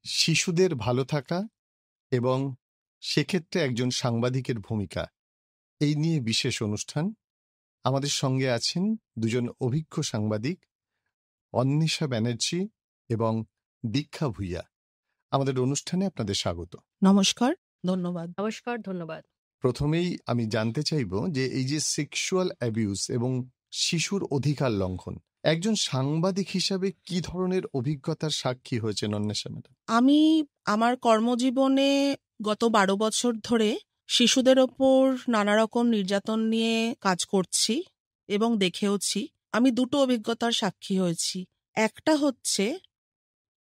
শিশুদের ভালো থাকা এবং সেক্ষেত্রে একজন সাংবাদিকের ভূমিকা, এই নিয়ে বিশেষ অনুষ্ঠান। আমাদের সঙ্গে আছেন দুজন অভিজ্ঞ সাংবাদিক, অন্বেষা ব্যানার্জি এবং দীক্ষা ভূঁইয়া। আমাদের অনুষ্ঠানে আপনাদের স্বাগত। নমস্কার, ধন্যবাদ। নমস্কার, ধন্যবাদ। প্রথমেই আমি জানতে চাইব যে এই যে সেক্সুয়াল অ্যাবিউজ এবং শিশুর অধিকার লঙ্ঘন, একজন সাংবাদিক হিসাবে কি ধরনের অভিজ্ঞতার সাক্ষী হয়েছেন অন্বেষা ম্যাডাম? আমি আমার কর্মজীবনে গত 12 বছর ধরে শিশুদের ওপর নানা রকম নির্যাতন নিয়ে কাজ করছি এবং দেখেওছি। আমি দুটো অভিজ্ঞতার সাক্ষী হয়েছি। একটা হচ্ছে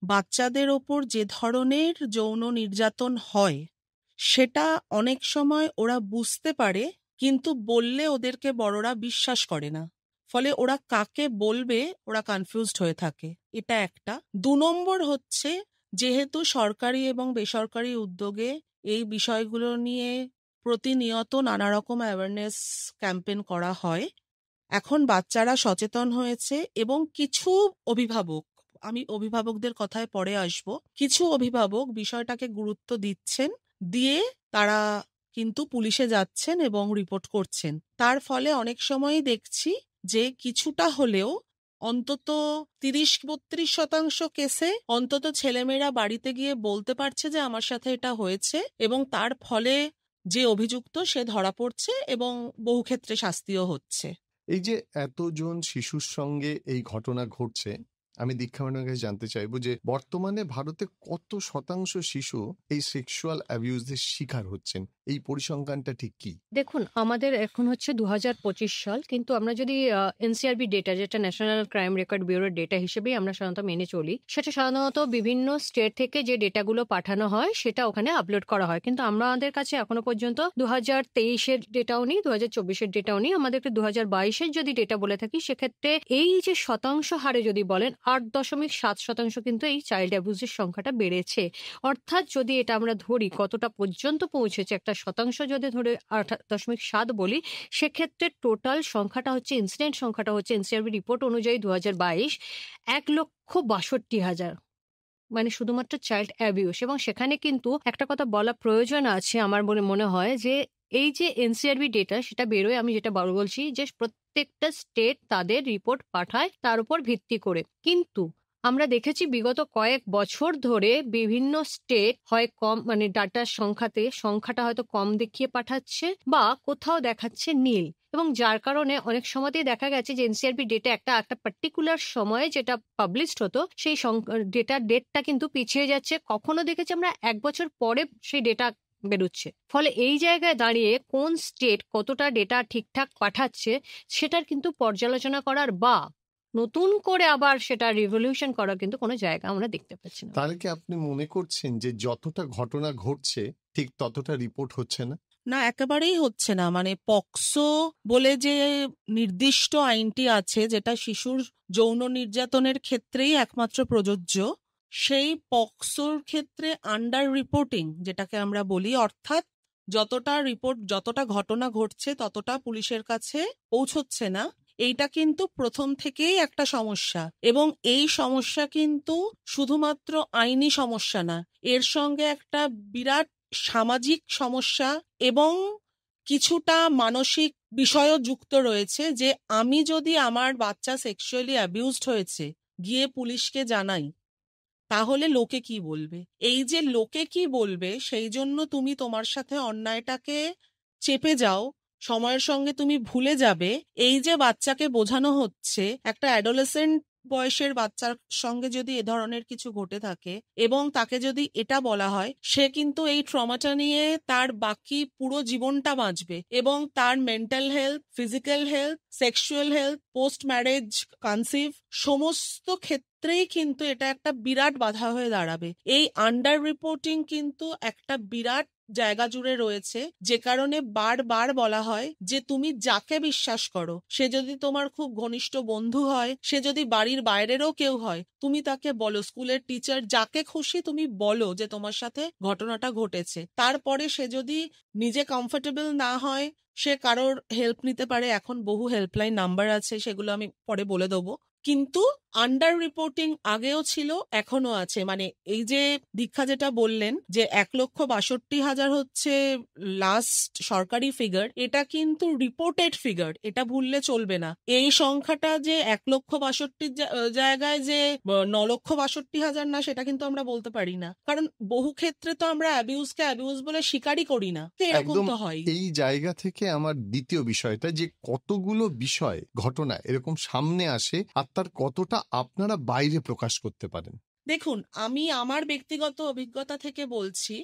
বাচ্চাদের ওপর যে ধরনের যৌন নির্যাতন হয় সেটা অনেক সময় ওরা বুঝতে পারে, কিন্তু বললে ওদেরকে বড়রা বিশ্বাস করে না। ফলে ওরা কাকে বলবে ওরা কনফিউজড হয়ে থাকে। এটা একটা। 2 নম্বর হচ্ছে, যেহেতু সরকারি এবং বেসরকারি উদ্যোগে এই বিষয়গুলো নিয়ে প্রতিনিয়ত নানা রকম অ্যাওয়ারনেস ক্যাম্পেইন করা হয়, এখন বাচ্চারা সচেতন হয়েছে এবং কিছু অভিভাবক, আমি অভিভাবকদের কথায় পরে আসব, কিছু অভিভাবক বিষয়টাকে গুরুত্ব দিচ্ছেন, দিয়ে তারা কিন্তু পুলিশে যাচ্ছেন এবং রিপোর্ট করছেন। তার ফলে অনেক সময়ই দেখছি যে কিছুটা হলেও অন্তত 30-32% কেসে অন্তত ছেলেমেয়েরা বাড়িতে গিয়ে বলতে পারছে যে আমার সাথে এটা হয়েছে, এবং তার ফলে যে অভিযুক্ত সে ধরা পড়ছে এবং বহু ক্ষেত্রে শাস্তিও হচ্ছে। এই যে এতজন শিশুর সঙ্গে এই ঘটনা ঘটছে, আমি দীক্ষা ম্যাডামের কাছে জানতে চাইবো যে বর্তমানে ভারতে কত শতাংশ শিশু এই সেক্সুয়াল অ্যাবিউজের শিকার হচ্ছেন, এই পরিসংখ্যানটা ঠিক কি? দেখুন, আমাদের এখন হচ্ছে 2025 সাল, কিন্তু আমরা যদি এনসিআরবি ডেটা, যেটা ন্যাশনাল ক্রাইম রেকর্ড ব্যুরোর ডেটা হিসেবেই আমরা সাধারণত মেনে চলি, সেটা সাধারণত বিভিন্ন স্টেট থেকে যে ডেটাগুলো পাঠানো হয় সেটা ওখানে আপলোড করা হয়। কিন্তু আমাদের কাছে এখনো পর্যন্ত 2023-এর ডেটাও নেই, 2024-এর ডেটাও নেই। আমাদেরকে 2022-এর যদি ডেটা বলে থাকি, সেক্ষেত্রে এই যে শতাংশ হারে যদি বলেন, 8.7% কিন্তু এই চাইল্ড অ্যাবিউজের সংখ্যাটা বেড়েছে। অর্থাৎ যদি এটা আমরা ধরি কতটা পর্যন্ত পৌঁছেছে, একটা শতাংশ যদি ধরে 8.7 বলি, সেক্ষেত্রে টোটাল সংখ্যাটা হচ্ছে, ইনসিডেন্ট সংখ্যাটা হচ্ছে এনসিআরবি রিপোর্ট অনুযায়ী 2022 1,62,000, মানে শুধুমাত্র চাইল্ড অ্যাবিউজ। এবং সেখানে কিন্তু একটা কথা বলা প্রয়োজন আছে আমার মনে হয়, যে এই যে এনসিআরবি ডেটা সেটা বেরোয়, আমি যেটা বলছি যে প্রত্যেকটা স্টেট তাদের রিপোর্ট পাঠায় তার উপর ভিত্তি করে। কিন্তু আমরা দেখেছি বিগত কয়েক বছর ধরে বিভিন্ন স্টেট হয় কম, মানে ডাটার সংখ্যাটা হয়তো কম দেখিয়ে পাঠাচ্ছে, বা কোথাও দেখাচ্ছে নীল, এবং যার কারণে অনেক সময়তেই দেখা গেছে যে এনসিআরবি ডেটা একটা পার্টিকুলার সময়ে যেটা পাবলিশড হতো, সেই ডেটার ডেটটা কিন্তু পিছিয়ে যাচ্ছে। কখনো দেখেছি আমরা 1 বছর পরে সেই ডেটা বেরোচ্ছে। ফলে এই জায়গায় দাঁড়িয়ে কোন স্টেট কতটা ডেটা ঠিকঠাক পাঠাচ্ছে সেটার কিন্তু পর্যালোচনা করার বা নতুন করে আবার সেটা রিভলিউশন করার কিন্তু কোনো জায়গা আমরা দেখতে পাচ্ছি না। তাহলে কি আপনি মনে করছেন যে যতটা ঘটনা ঘটছে ঠিক ততটা রিপোর্ট হচ্ছে না? না, একেবারেই হচ্ছে না। মানে পক্সো বলে যে নির্দিষ্ট আইনটি আছে, যেটা শিশুর যৌন নির্যাতনের ক্ষেত্রেই একমাত্র প্রযোজ্য, সেই পক্সোর ক্ষেত্রে আন্ডার রিপোর্টিং যেটাকে আমরা বলি, অর্থাৎ যতটা ঘটনা ঘটছে ততটা পুলিশের কাছে পৌঁছচ্ছে না, এইটা কিন্তু প্রথম থেকেই একটা সমস্যা। এবং এই সমস্যা কিন্তু শুধুমাত্র আইনি সমস্যা না, এর সঙ্গে একটা বিরাট সামাজিক সমস্যা এবং কিছুটা মানসিক বিষয়ও যুক্ত রয়েছে। যে আমি যদি আমার বাচ্চা সেক্সুয়ালি অ্যাবিউজড হয়েছে গিয়ে পুলিশকে জানাই, তাহলে লোকে কি বলবে? এই যে লোকে কি বলবে, সেই জন্য তুমি তোমার সাথে অন্যায়টাকে চেপে যাও, সময়ের সঙ্গে তুমি ভুলে যাবে, এই যে বাচ্চাকে বোঝানো হচ্ছে, একটা অ্যাডোলেসেন্ট বয়সের বাচ্চার সঙ্গে যদি এ ধরনের কিছু ঘটে থাকে এবং তাকে যদি এটা বলা হয়, সে কিন্তু এই ট্রমাটা নিয়ে তার বাকি পুরো জীবনটা বাঁচবে এবং তার mental health, physical health, sexual health, post marriage conceive সমস্ত ক্ষেত্রেই কিন্তু এটা একটা বিরাট বাধা হয়ে দাঁড়াবে। এই আন্ডার রিপোর্টিং কিন্তু একটা বিরাট জায়গা জুড়ে রয়েছে, যে কারণে বারবার বলা হয় যে তুমি যাকে বিশ্বাস করো, সে যদি তোমার খুব ঘনিষ্ঠ বন্ধু হয়, সে যদি বাড়ির বাইরেরও কেউ হয়, তুমি তাকে বলো, স্কুলের টিচার, যাকে খুশি তুমি বলো যে তোমার সাথে ঘটনাটা ঘটেছে। তারপরে সে যদি নিজে কমফোর্টেবল না হয়, সে কারোর হেল্প নিতে পারে। এখন বহু হেল্পলাইন নাম্বার আছে, সেগুলো আমি পরে বলে দেবো। কিন্তু আন্ডার রিপোর্টিং আগেও ছিল, এখনো আছে। মানে এই যে দীক্ষা যেটা বললেন যে 1,62,000 হচ্ছে লাস্ট সরকারি ফিগার, এটা কিন্তু রিপোর্টেড ফিগার, এটা ভুললে চলবে না। এই সংখ্যাটা যে 1,62,000 জায়গায় যে 9,62,000 না, সেটা কিন্তু আমরা বলতে পারি না, কারণ বহু ক্ষেত্রে তো আমরা অ্যাবিউজকে অ্যাবিউজ বলে স্বীকারই করি না, তো এরকম একদম তো হয়। এই জায়গা থেকে আমার দ্বিতীয় বিষয়টা, যে কতগুলো বিষয় ঘটনা এরকম সামনে আসে আর তার কতটা আপনারা বাইরে প্রকাশ করতে পারেন। দেখুন, আমি আমার ব্যক্তিগত অভিজ্ঞতা থেকে বলছি,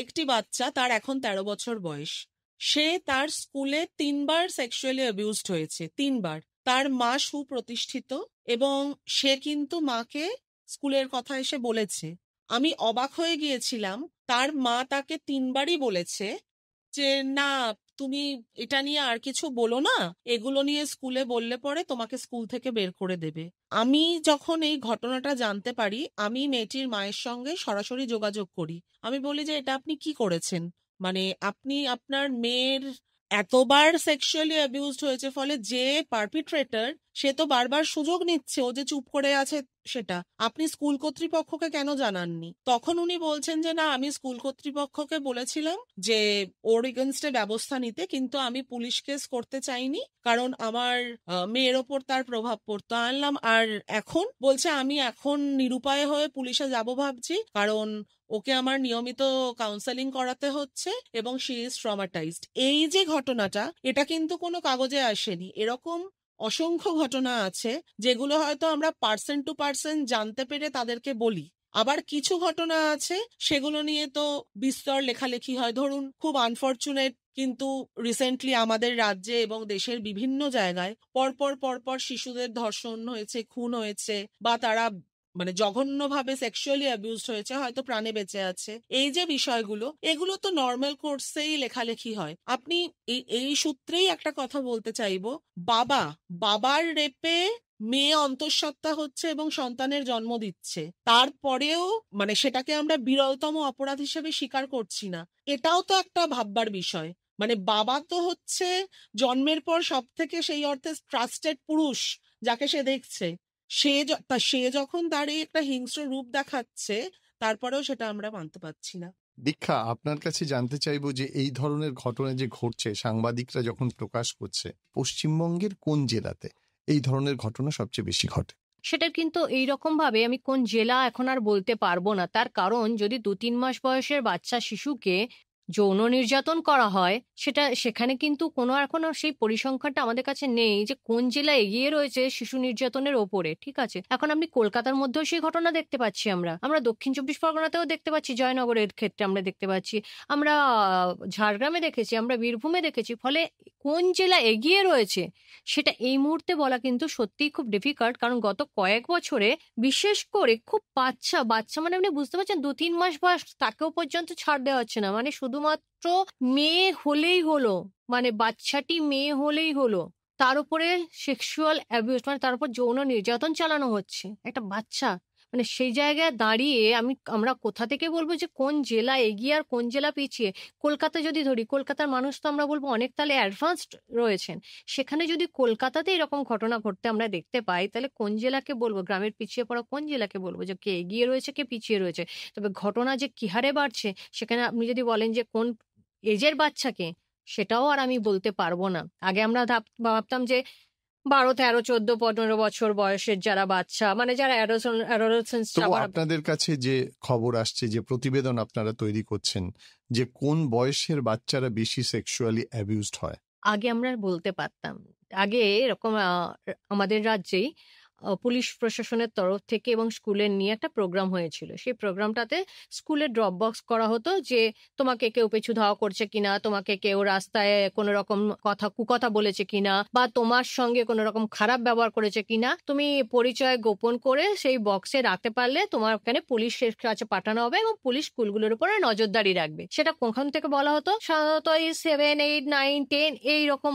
একটি বাচ্চা, তার এখন 13 বছর বয়স, সে তার স্কুলে 3বার সেক্সুয়ালি অ্যাবিউজড হয়েছে, 3বার। তার মা সুপ্রতিষ্ঠিত এবং সে কিন্তু মাকে স্কুলের কথা এসে বলেছে। আমি অবাক হয়ে গিয়েছিলাম, তার মা তাকে 3বারই বলেছে যে না, তুমি এটা নিয়ে আর কিছু বলো না, এগুলো নিয়ে স্কুলে বললে পরে তোমাকে স্কুল থেকে বের করে দেবে। আমি যখন এই ঘটনাটা জানতে পারি, আমি মেয়েটির মায়ের সঙ্গে সরাসরি যোগাযোগ করি। আমি বলি যে এটা আপনি কি করেছেন, মানে আপনি আপনার মেয়ের এতবার সেক্সুয়ালি অ্যাবিউজড হয়েছে, ফলে যে পারপিট্রেটর সে তো বারবার সুযোগ নিচ্ছে, ও যে চুপ করে আছে সেটা, আপনি স্কুল কর্তৃপক্ষকে কেন জানাননি? তখন উনি বলছেন যে না, আমি স্কুল কর্তৃপক্ষকে বলেছিলাম যে ওর এগেনস্টে ব্যবস্থা নিতে, কিন্তু আমি পুলিশ কেস করতে চাইনি, কারণ আমার মেয়ের ওপর তার প্রভাব পড়তো। আনলাম আর এখন বলছে আমি এখন নিরুপায় হয়ে পুলিশে যাব ভাবছি, কারণ ওকে আমার নিয়মিত কাউন্সেলিং করাতে হচ্ছে এবং শি ইজ ট্রমাটাইজড। এই যে ঘটনাটা, এটা কিন্তু কোনো কাগজে আসেনি। এরকম অসংখ্য ঘটনা আছে যেগুলো হয়তো আমরা পার্সন টু পার্সন জানতে পেরে তাদেরকে বলি। আবার কিছু ঘটনা আছে সেগুলো নিয়ে তো বিস্তর লেখালেখি হয়। ধরুন, খুব আনফরচুনেট, কিন্তু রিসেন্টলি আমাদের রাজ্যে এবং দেশের বিভিন্ন জায়গায় পরপর পরপর শিশুদের ধর্ষণ হয়েছে, খুন হয়েছে, বা তারা মানে জঘন্যভাবে সেক্সুয়ালি অ্যাবিউজড হয়েছে, হয়তো প্রাণে বেঁচে আছে। এই যে বিষয়গুলো, এগুলো তো নর্মাল কোর্সেই লেখালেখি হয়। আপনি এই সূত্রেই একটা কথা বলতে চাইবো, বাবার রেপে মেয়ে অন্তঃসত্ত্বা হচ্ছে এবং সন্তানের জন্ম দিচ্ছে, তারপরেও মানে সেটাকে আমরা বিরলতম অপরাধ হিসেবে স্বীকার করছি না, এটাও তো একটা ভাববার বিষয়। মানে বাবা তো হচ্ছে জন্মের পর সব থেকে সেই অর্থে ট্রাস্টেড পুরুষ যাকে সে দেখছে, সে যখন তার এই একটা হিংস্র রূপ দেখাচ্ছে, তারপরেও সেটা আমরা মানতে পারছি না। দীক্ষা, আপনার কাছে জানতে চাইবো যে এই ধরনের ঘটনা যে ঘটছে, সাংবাদিকরা যখন প্রকাশ করছে, পশ্চিমবঙ্গের কোন জেলাতে এই ধরনের ঘটনা সবচেয়ে বেশি ঘটে? সেটা কিন্তু এইরকম ভাবে আমি কোন জেলা এখন আর বলতে পারবো না। তার কারণ যদি 2-3 মাস বয়সের বাচ্চা শিশুকে যৌন নির্যাতন করা হয়, সেখানে কিন্তু কোনো এখনো সেই পরিসংখ্যানটা আমাদের কাছে নেই যে কোন জেলা এগিয়ে রয়েছে শিশু নির্যাতনের ওপরে। ঠিক আছে, এখন আপনি কলকাতার মধ্যেও সেই ঘটনা দেখতে পাচ্ছি, আমরা দক্ষিণ 24 পরগনাতেও দেখতে পাচ্ছি, জয়নগরের ক্ষেত্রে আমরা দেখতে পাচ্ছি, আমরা ঝাড়গ্রামে দেখেছি, আমরা বীরভূমে দেখেছি। ফলে কোন জেলা এগিয়ে রয়েছে সেটা এই মুহূর্তে বলা কিন্তু সত্যিই খুব ডিফিকাল্ট। কারণ গত কয়েক বছরে বিশেষ করে খুব বাচ্চা মানে আপনি বুঝতে পারছেন 2-3 মাস বয়স, তাকেও পর্যন্ত ছাড় দেওয়া হচ্ছে না। মানে শুধুমাত্র মেয়ে হলেই হলো, মানে বাচ্চাটি মেয়ে হলেই হলো, তার উপরে সেক্সুয়াল অ্যাবিউজ, মানে তার উপর যৌন নির্যাতন চালানো হচ্ছে একটা বাচ্চা। মানে সেই জায়গায় দাঁড়িয়ে আমরা কোথা থেকে বলবো যে কোন জেলা এগিয়ে আর কোন জেলা পিছিয়ে? কলকাতা যদি ধরি, কলকাতার মানুষ তো আমরা বলবো অনেক তাহলে অ্যাডভান্সড রয়েছেন। সেখানে যদি কলকাতাতে এরকম ঘটনা ঘটতে আমরা দেখতে পাই, তাহলে কোন জেলাকে বলবো, গ্রামের পিছিয়ে পড়া কোন জেলাকে বলবো যে কে এগিয়ে রয়েছে কে পিছিয়ে রয়েছে? তবে ঘটনা যে কি হারে বাড়ছে, সেখানে আপনি যদি বলেন যে কোন এজের বাচ্চাকে, সেটাও আর আমি বলতে পারবো না। আগে আমরা ভাবতাম যে 12, 13, 14, 15 বছর বয়সের যারা বাচ্চা, মানে যারা অ্যাডোলেসেন্স, তো আপনাদের কাছে যে খবর আসছে, যে প্রতিবেদন আপনারা তৈরি করছেন, যে কোন বয়সের বাচ্চারা বেশি সেক্সুয়ালি অ্যাবিউজড হয়? আগে আমরা বলতে পারতাম। আগে এরকম আমাদের রাজ্যেই পুলিশ প্রশাসনের তরফ থেকে এবং স্কুলের নিয়ে একটা প্রোগ্রাম হয়েছিল। সেই প্রোগ্রামটাতে স্কুলে ড্রপ বক্স করা হতো যে তোমাকে কেউ পিছু ধাওয়া করছে কিনা, তোমাকে কেউ রাস্তায় কোনো রকম কুকথা বলেছে কিনা, বা তোমার সঙ্গে কোনো রকম খারাপ ব্যবহার করেছে কিনা, তুমি পরিচয় গোপন করে সেই বক্সে রাখতে পারলে তোমার ওখানে পুলিশের কাছে পাঠানো হবে এবং পুলিশ স্কুলগুলোর উপরে নজরদারি রাখবে। সেটা কোনখান থেকে বলা হতো? সাধারণত এই 7, 8, 9, 10 এইরকম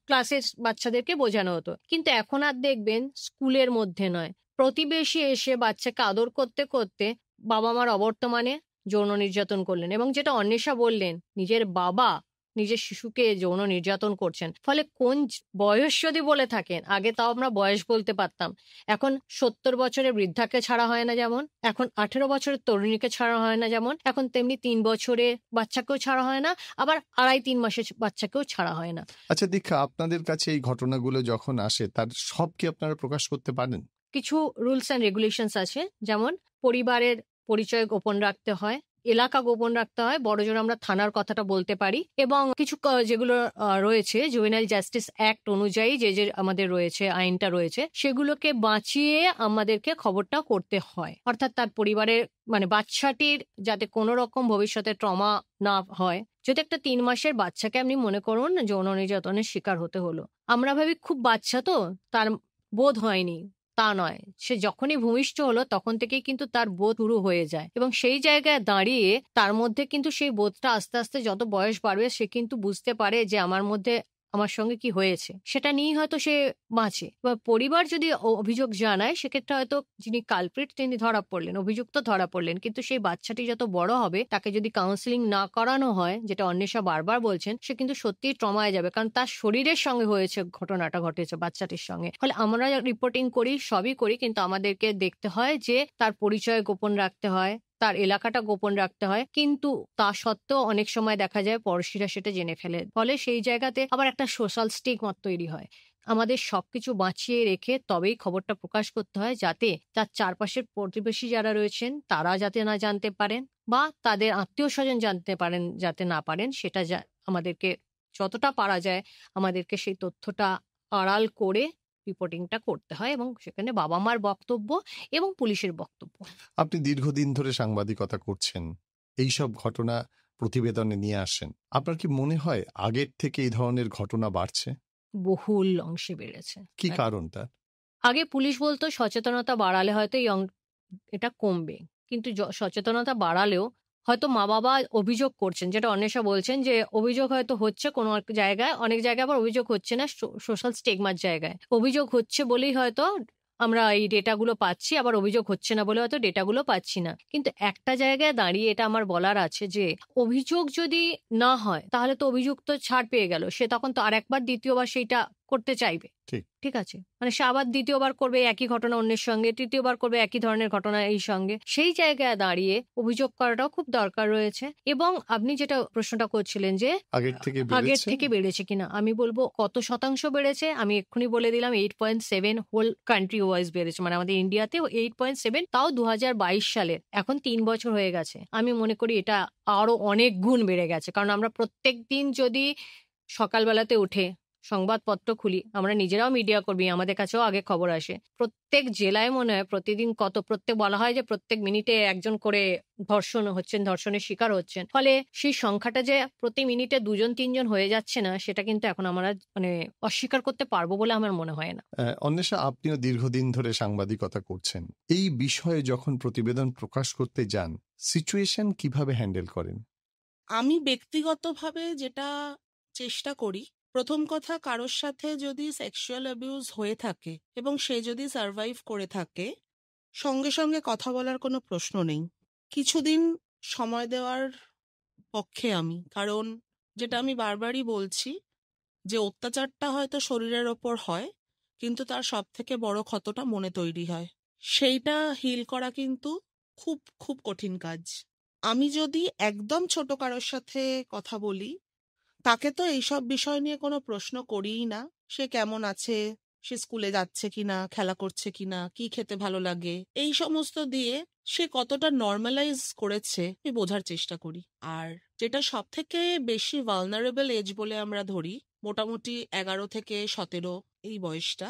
ক্লাসের বাচ্চাদেরকে বোঝানো হতো। কিন্তু এখন আর দেখবেন স্কুলের মধ্যে নয়, প্রতিবেশী এসে বাচ্চাকে আদর করতে করতে বাবা মার অবর্তমানে যৌন নির্যাতন করলেন। এবং যেটা অন্বেষা বললেন, নিজের বাবা নিজের শিশুকে যৌন নির্যাতন করছেন। ফলে কোন বয়স যদি বলে থাকেন, আগে তাও আমরা বয়স বলতে পারতাম, এখন 70 বছরের বৃদ্ধাকে ছাড়া হয় না যেমন, এখন 18 বছরের তরুণীকে ছাড়া হয় না যেমন, এখন তেমনি 3 বছরের বাচ্চাকেও ছাড়া হয় না, আবার 2.5-3 মাসের বাচ্চাকেও ছাড়া হয় না। আচ্ছা দীক্ষা, আপনাদের কাছে এই ঘটনাগুলো যখন আসে তার সব কি আপনারা প্রকাশ করতে পারেন? কিছু রুলস অ্যান্ড রেগুলেশনস আছে, যেমন পরিবারের পরিচয় গোপন রাখতে হয়, এলাকা গোপন রাখতে হয়, বড়জোর আমরা থানার কথাটা বলতে পারি, এবং কিছু যেগুলো রয়েছে জুভেনাইল জাস্টিস অ্যাক্ট অনুযায়ী যে আমাদের রয়েছে আইনটা রয়েছে, সেগুলোকে বাঁচিয়ে আমাদেরকে খবরটা করতে হয়। অর্থাৎ তার পরিবারের মানে বাচ্চাটির যাতে কোনো রকম ভবিষ্যতে ট্রমা না হয়। যদি একটা 3 মাসের বাচ্চাকে আপনি মনে করুন যৌন নির্যাতনের শিকার হতে হলো, আমরা ভাবি খুব বাচ্চা তো তার বোধ হয়নি, তা নয়। সে যখনই ভূমিষ্ঠ হলো তখন থেকেই কিন্তু তার বোধ শুরু হয়ে যায়, এবং সেই জায়গায় দাঁড়িয়ে তার মধ্যে কিন্তু সেই বোধটা আস্তে আস্তে যত বয়স বাড়বে সে কিন্তু বুঝতে পারে যে আমার সঙ্গে কি হয়েছে, সেটা নিয়েই হয়তো সে বাঁচে। এবার পরিবার যদি অভিযোগ জানায়, সেক্ষেত্রে হয়তো যিনি কালপ্রিট তিনি ধরা পড়লেন, অভিযুক্ত ধরা পড়লেন, কিন্তু সেই বাচ্চাটি যত বড় হবে তাকে যদি কাউন্সিলিং না করানো হয়, যেটা অন্বেষা বারবার বলছেন, সে কিন্তু সত্যিই ট্রমায় যাবে, কারণ তার শরীরের সঙ্গে হয়েছে, ঘটনাটা ঘটেছে বাচ্চাটির সঙ্গে। ফলে আমরা রিপোর্টিং করি, সবই করি, কিন্তু আমাদেরকে দেখতে হয় যে তার পরিচয় গোপন রাখতে হয়, তার এলাকাটা গোপন রাখতে হয়, কিন্তু তা সত্ত্বেও অনেক সময় দেখা যায় পড়শিরা সেটা জেনে ফেলে। ফলে সেই জায়গাতে আবার একটা সোশ্যাল স্টিগমা তৈরি হয়। আমাদের সবকিছু বাঁচিয়ে রেখে তবেই খবরটা প্রকাশ করতে হয়, যাতে তার চারপাশের প্রতিবেশী যারা রয়েছেন তারা যাতে না জানতে পারেন, বা তাদের আত্মীয় স্বজন জানতে পারেন যাতে না পারেন, সেটা আমাদেরকে যতটা পারা যায় আমাদেরকে সেই তথ্যটা আড়াল করে রিপোর্টিংটা করতে হয়, এবং সেখানে বাবা মার বক্তব্য এবং পুলিশের বক্তব্য। আপনি দীর্ঘদিন ধরে সাংবাদিকতা করছেন, এইসব ঘটনা প্রতিবেদনে নিয়ে আসেন। আপনার কি মনে হয় আগের থেকে এই ধরনের ঘটনা বাড়ছে? বহুল অংশে বেড়েছে। কি কারণটা? আগে পুলিশ বলতো সচেতনতা বাড়ালে হয়তো এটা কমবে, কিন্তু সচেতনতা বাড়ালেও হয়তো মা বাবা অভিযোগ করছেন, যেটা অন্বেষা বলছেন যে অভিযোগ হয়তো হচ্ছে কোনো এক জায়গায়, অনেক জায়গায় আবার অভিযোগ হচ্ছে না, সোশ্যাল স্টিগমার জায়গায় অভিযোগ হচ্ছে বলেই হয়তো আমরা এই ডেটাগুলো পাচ্ছি, আবার অভিযোগ হচ্ছে না বলে হয়তো ডেটাগুলো পাচ্ছি না। কিন্তু একটা জায়গায় দাঁড়িয়ে এটা আমার বলার আছে যে অভিযোগ যদি না হয় তাহলে তো অভিযুক্ত ছাড় পেয়ে গেল, সে তখন তো আরেকবার দ্বিতীয়বার সেইটা করতে চাইবে। ঠিক আছে, মানে সে আবার দ্বিতীয়বার করবে একই ঘটনা অন্যের সঙ্গে, তৃতীয়বার করবে একই ধরনের ঘটনা এই সঙ্গে। সেই জায়গায় দাঁড়িয়ে অভিযোগ করাটাও খুব দরকার রয়েছে। এবং আপনি যেটা প্রশ্নটা করছিলেন যে আগের থেকে বেড়েছে কিনা, আমি বলবো কত শতাংশ বেড়েছে, আমি এক্ষুনি বলে দিলাম 8.7 হোল কান্ট্রি ওয়াইজ বেড়েছে, মানে আমাদের ইন্ডিয়াতেও 8.7, তাও 2022 সালের, এখন 3 বছর হয়ে গেছে। আমি মনে করি এটা আরো অনেক গুণ বেড়ে গেছে, কারণ আমরা প্রত্যেক দিন যদি সকালবেলাতে উঠে সংবাদপত্র খুলি, আমরা নিজেরাও মিডিয়া কর্মী, আমাদের কাছেও আগে খবর আসে, প্রত্যেক জেলায় মনে হয় প্রতিদিন বলা হয় যে প্রত্যেক মিনিটে একজন করে ধর্ষণের শিকার হচ্ছেন। ফলে সেই সংখ্যাটা যে প্রতি মিনিটে 2-3 হয়ে যাচ্ছে না, সেটা কিন্তু এখন আমরা মানে অস্বীকার করতে পারবো বলে আমার মনে হয় না। অন্বেষা, আপনিও দীর্ঘদিন ধরে সাংবাদিকতা করছেন, এই বিষয়ে যখন প্রতিবেদন প্রকাশ করতে যান সিচুয়েশন কিভাবে হ্যান্ডেল করেন? আমি ব্যক্তিগতভাবে যেটা চেষ্টা করি, প্রথম কথা, কারোর সাথে যদি সেক্সুয়াল অ্যাবিউজ হয়ে থাকে এবং সে যদি সার্ভাইভ করে থাকে, সঙ্গে সঙ্গে কথা বলার কোনো প্রশ্ন নেই। কিছুদিন সময় দেওয়ার পক্ষে আমি, কারণ যেটা আমি বারবারই বলছি যে অত্যাচারটা হয়তো শরীরের ওপর হয়, কিন্তু তার সব থেকে বড় ক্ষতটা মনে তৈরি হয়, সেইটা হিল করা কিন্তু খুব খুব কঠিন কাজ। আমি যদি একদম ছোট কারোর সাথে কথা বলি, তাকে তো এইসব বিষয় নিয়ে কোনো প্রশ্ন করিই না। সে কেমন আছে, সে স্কুলে যাচ্ছে কিনা, খেলা করছে কিনা, কি খেতে ভালো লাগে, এই সমস্ত দিয়ে সে কতটা নর্মালাইজ করেছে আমি বোঝার চেষ্টা করি। আর যেটা সব থেকে বেশি ভালনারেবল এজ বলে আমরা ধরি, মোটামুটি 11 থেকে 17 এই বয়সটা,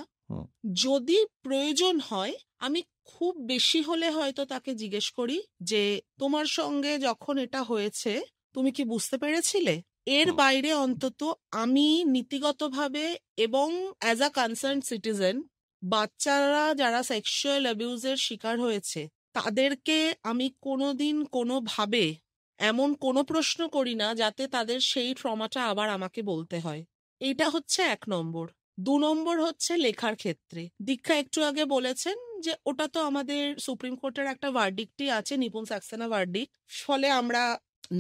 যদি প্রয়োজন হয় আমি খুব বেশি হলে হয়তো তাকে জিজ্ঞেস করি যে তোমার সঙ্গে যখন এটা হয়েছে তুমি কি বুঝতে পেরেছিলে? এর বাইরে অন্তত আমি নীতিগতভাবে এবং অ্যাজ আ কনসার্ন সিটিজেন, বাচ্চারা যারা সেক্সুয়াল অ্যাবিউজের শিকার হয়েছে তাদেরকে আমি কোনোদিন কোনোভাবে এমন কোনো প্রশ্ন করি না যাতে তাদের সেই ট্রমাটা আবার আমাকে বলতে হয়। এইটা হচ্ছে 1 নম্বর। 2 নম্বর হচ্ছে লেখার ক্ষেত্রে। দীক্ষা একটু আগে বলেছেন যে ওটা তো আমাদের সুপ্রিম কোর্টের একটা ভার্ডিক্টই আছে, নিপুণ সাক্সেনা ভার্ডিক্ট, ফলে আমরা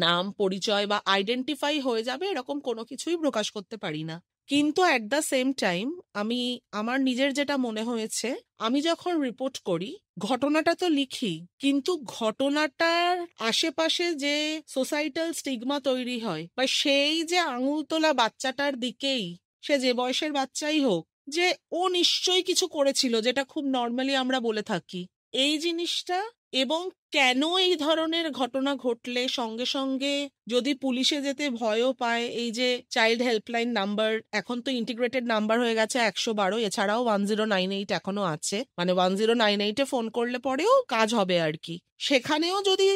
নাম পরিচয় বা আইডেন্টিফাই হয়ে যাবে এরকম কোনো কিছুই প্রকাশ করতে পারি না। কিন্তু অ্যাট দ্য সেম টাইম আমি আমার নিজের যেটা মনে হয়েছে, আমি যখন রিপোর্ট করি ঘটনাটা তো লিখি, কিন্তু ঘটনাটার আশেপাশে যে সোসাইটাল স্টিগমা তৈরি হয় বা সেই যে আঙুল তোলা বাচ্চাটার দিকেই, সে যে বয়সের বাচ্চাই হোক, যে ও নিশ্চয়ই কিছু করেছিল, যেটা খুব নর্মালি আমরা বলে থাকি, এই জিনিসটা, এবং কেন এই ধরনের ঘটনা ঘটলে সঙ্গে সঙ্গে যদি পুলিশে যেতে ভয়ও পায়, এই যে চাইল্ড হেল্পলাইন নাম্বার এখন তো ইন্টিগ্রেটেড নাম্বার হয়ে গেছে 112, এছাড়াও 1098 এখনো আছে, মানে 1098-এ ফোন করলে পরেও কাজ হবে আর কি, সেখানেও যদি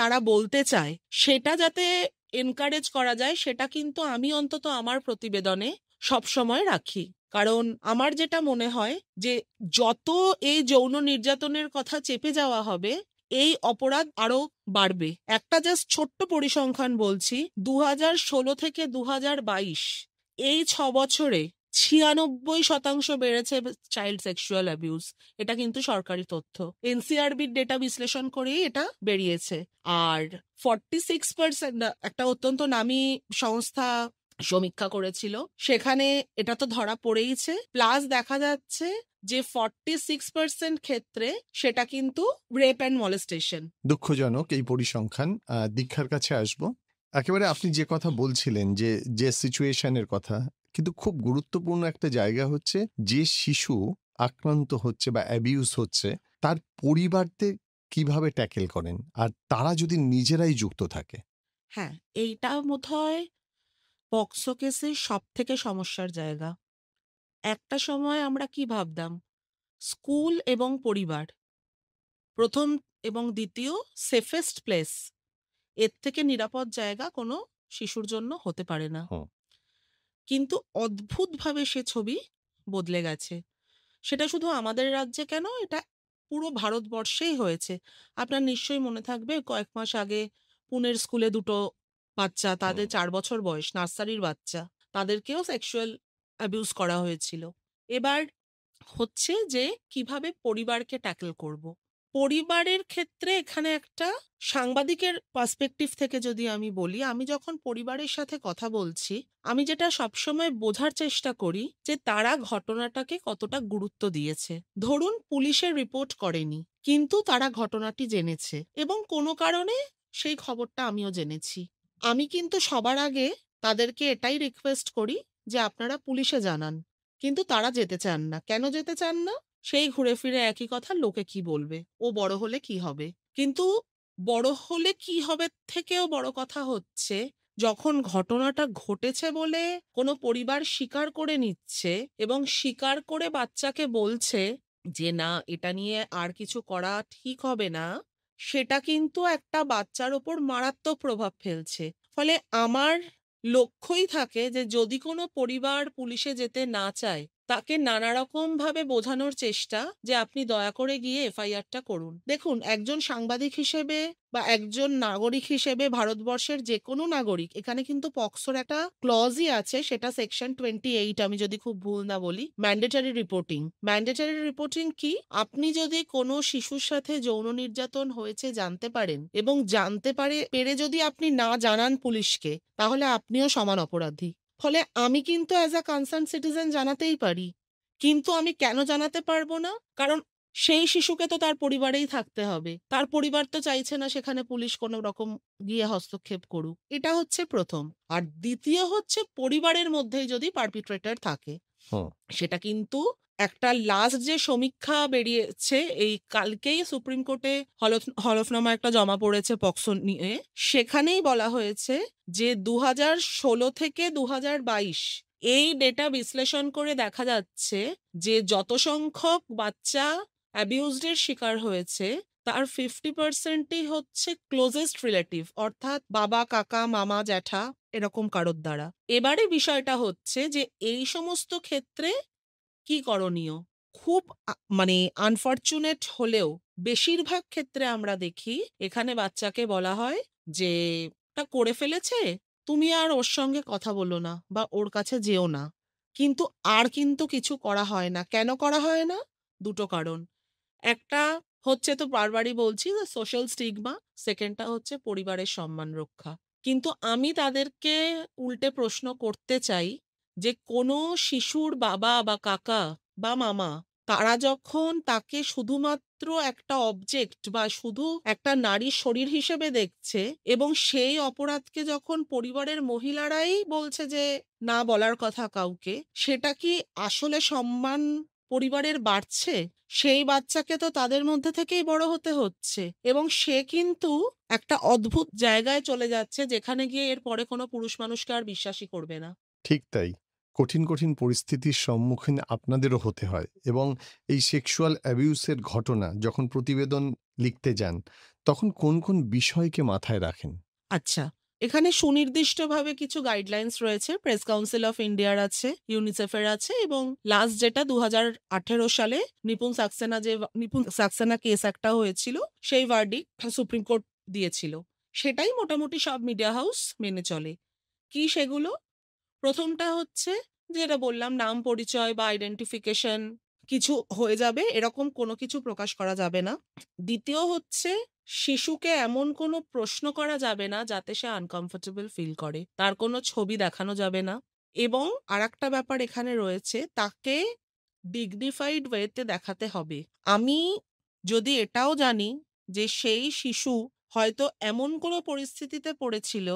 তারা বলতে চায় সেটা যাতে এনকারেজ করা যায়, সেটা কিন্তু আমি অন্তত আমার প্রতিবেদনে সবসময় রাখি। কারণ আমার যেটা মনে হয় যে যত এই যৌন নির্যাতনের কথা চেপে যাওয়া হবে, এই অপরাধ আরো বাড়বে। একটা জাস্ট ছোট্ট পরিসংখ্যান বলছি, 2016 থেকে 2022 এই 6 বছরে 96% বেড়েছে চাইল্ড সেক্সুয়াল অ্যাবিউজ। এটা কিন্তু সরকারি তথ্য, এনসিআরবির ডেটা বিশ্লেষণ করেই এটা বেরিয়েছে। আর 46%, একটা অত্যন্ত নামী সংস্থা সমীক্ষা করেছিল, সেখানে এটা তো ধরা পড়েইছে, প্লাস দেখা যাচ্ছে যে 46% ক্ষেত্রে সেটা কিন্তু রেপ অ্যান্ড মলেস্টেশন। দুঃখজনক এই পরিসংখ্যান। দীক্ষার কাছে আসব। একেবারে আপনি যে কথা বলছিলেন, যে সিচুয়েশনের কথা, কিন্তু খুব গুরুত্বপূর্ণ একটা জায়গা হচ্ছে যে শিশু আক্রান্ত হচ্ছে বা অ্যাবিউজ হচ্ছে তার পরিবারকে কিভাবে ট্যাকেল করেন, আর তারা যদি নিজেরাই যুক্ত থাকে। হ্যাঁ, এইটা বোধহয় পক্সো কেসের সব থেকে সমস্যার জায়গা। একটা সময় আমরা কি ভাবতাম, স্কুল এবং পরিবার প্রথম এবং দ্বিতীয় সেফেস্ট প্লেস, এর থেকে নিরাপদ জায়গা কোনো শিশুর জন্য হতে পারে না। হুম। কিন্তু অদ্ভুতভাবে সে ছবি বদলে গেছে। সেটা শুধু আমাদের রাজ্যে কেন, এটা পুরো ভারতবর্ষেই হয়েছে। আপনার নিশ্চয়ই মনে থাকবে কয়েক মাস আগে পুনের স্কুলে দুটো বাচ্চা, তাদের 4 বছর বয়স, নার্সারির বাচ্চা, তাদেরকেও সেক্সুয়াল অ্যাবিউজ করা হয়েছিল। এবার হচ্ছে যে কিভাবে পরিবারকে ট্যাকল করব। পরিবারের ক্ষেত্রে এখানে একটা সাংবাদিকের পার্সপেক্টিভ থেকে যদি আমি বলি, আমি যখন পরিবারের সাথে কথা বলছি, আমি যেটা সবসময় বোঝার চেষ্টা করি যে তারা ঘটনাটাকে কতটা গুরুত্ব দিয়েছে। ধরুন পুলিশের রিপোর্ট করেনি, কিন্তু তারা ঘটনাটি জেনেছে এবং কোনো কারণে সেই খবরটা আমিও জেনেছি। আমি কিন্তু সবার আগে তাদেরকে এটাই রিকোয়েস্ট করি যে আপনারা পুলিশে জানান, কিন্তু তারা যেতে চান না। কেন যেতে চান না? সেই ঘুরে ফিরে একই কথা, লোকে কি বলবে, ও বড় হলে কি হবে। কিন্তু বড় হলে কি হবে থেকেও বড় কথা হচ্ছে, যখন ঘটনাটা ঘটেছে বলে কোনো পরিবার স্বীকার করে নিচ্ছে এবং স্বীকার করে বাচ্চাকে বলছে যে না, এটা নিয়ে আর কিছু করা ঠিক হবে না, সেটা কিন্তু একটা বাচ্চার ওপর মারাত্মক প্রভাব ফেলছে। ফলে আমার লক্ষ্যই থাকে যে যদি কোনো পরিবার পুলিশে যেতে না চায়, তাকে নানা রকম ভাবে বোঝানোর চেষ্টা যে আপনি দয়া করে গিয়ে এফআইআরটা করুন। দেখুন, একজন সাংবাদিক হিসেবে বা একজন নাগরিক হিসেবে, ভারতবর্ষের যে কোনো নাগরিক, এখানে কিন্তু পক্সোর একটা ক্লজই আছে, সেটা সেকশন 28, আমি যদি খুব ভুল না বলি, ম্যান্ডেটরি রিপোর্টিং। ম্যান্ডেটরি রিপোর্টিং কি? আপনি যদি কোনো শিশুর সাথে যৌন নির্যাতন হয়েছে জানতে পারেন এবং জানতে পেরে যদি আপনি না জানান পুলিশকে, তাহলে আপনিও সমান অপরাধী। ফলে আমি কিন্তু অ্যাজ আ কনসার্ন সিটিজেন জানাতেই পারি, কিন্তু আমি কেন জানাতে পারবো না? কারণ সেই শিশুকে তো তার পরিবারেই থাকতে হবে, তার পরিবার তো চাইছে না সেখানে পুলিশ কোনো রকম গিয়ে হস্তক্ষেপ করুক। এটা হচ্ছে প্রথম। আর দ্বিতীয় হচ্ছে, পরিবারের মধ্যেই যদি পারপিট্রেটর থাকে, হুম। সেটা কিন্তু একটা লাস্ট যে সমীক্ষা বেরিয়েছে, এই কালকেই সুপ্রিম কোর্টে হলফনামা একটা জমা পড়েছে পক্সো নিয়ে, সেখানেই বলা হয়েছে যে 2016 থেকে 2022 এই ডেটা বিশ্লেষণ করে দেখা যাচ্ছে যে যত সংখ্যক বাচ্চা অ্যাবিউজডের শিকার হয়েছে, তার 50%ই হচ্ছে ক্লোজেস্ট রিলেটিভ, অর্থাৎ বাবা, কাকা, মামা, জ্যাঠা, এরকম কারোর দ্বারা। এবারে বিষয়টা হচ্ছে যে এই সমস্ত ক্ষেত্রে কি করণীয়? খুব মানে আনফরচুনেট হলেও বেশিরভাগ ক্ষেত্রে আমরা দেখি এখানে বাচ্চাকে বলা হয় যে তা করে ফেলেছে, তুমি আর ওর সঙ্গে কথা বলো না বা ওর কাছে যেও না। কিন্তু আর কিন্তু কিছু করা হয় না। কেন করা হয় না? দুটো কারণ। একটা হচ্ছে তো বারবারই বলছি যে সোশ্যাল স্টিগমা, সেকেন্ডটা হচ্ছে পরিবারের সম্মান রক্ষা। কিন্তু আমি তাদেরকে উল্টে প্রশ্ন করতে চাই যে কোনো শিশুর বাবা বা কাকা বা মামা তারা যখন তাকে শুধুমাত্র একটা অবজেক্ট বা শুধু একটা নারীর শরীর হিসেবে দেখছে এবং সেই অপরাধকে যখন পরিবারের মহিলারাই বলছে যে না বলার কথা কাউকে, সেটা কি আসলে সম্মান পরিবারের বাড়ছে? সেই বাচ্চাকে তো তাদের মধ্যে থেকেই বড় হতে হচ্ছে এবং সে কিন্তু একটা অদ্ভুত জায়গায় চলে যাচ্ছে যেখানে গিয়ে এর পরে কোনো পুরুষ মানুষকে আর বিশ্বাসই করবে না। ঠিক তাই। কঠিন কঠিন পরিস্থিতির সম্মুখীন আপনাদেরও হতে হয় এবং এই সেক্সুয়াল অ্যাবিউসের ঘটনা যখন প্রতিবেদন লিখতে যান, তখন কোন কোন বিষয়কে মাথায় রাখেন? আচ্ছা, এখানে সুনির্দিষ্টভাবে কিছু গাইডলাইন্স রয়েছে। প্রেস কাউন্সিল অফ ইন্ডিয়ার আছে, ইউনিসেফের আছে এবং লাস্ট যেটা 2018 সালে নিপুণ সাক্সেনা কেস একটা হয়েছিল, সেই ভার্ডিক্ট সুপ্রিম কোর্ট দিয়েছিল। সেটাই মোটামুটি সব মিডিয়া হাউস মেনে চলে। কি সেগুলো? প্রথমটা হচ্ছে যেটা বললাম, নাম পরিচয় বা আইডেন্টিফিকেশন কিছু হয়ে যাবে এরকম কোনো কিছু প্রকাশ করা যাবে না। দ্বিতীয় হচ্ছে শিশুকে এমন কোনো প্রশ্ন করা যাবে না যাতে সে আনকমফোর্টেবল ফিল করে, তার কোনো ছবি দেখানো যাবে না। এবং আরেকটা ব্যাপার এখানে রয়েছে, তাকে ডিগনিফাইড ওয়েতে দেখাতে হবে। আমি যদি এটাও জানি যে সেই শিশু হয়তো এমন কোনো পরিস্থিতিতে পড়েছিল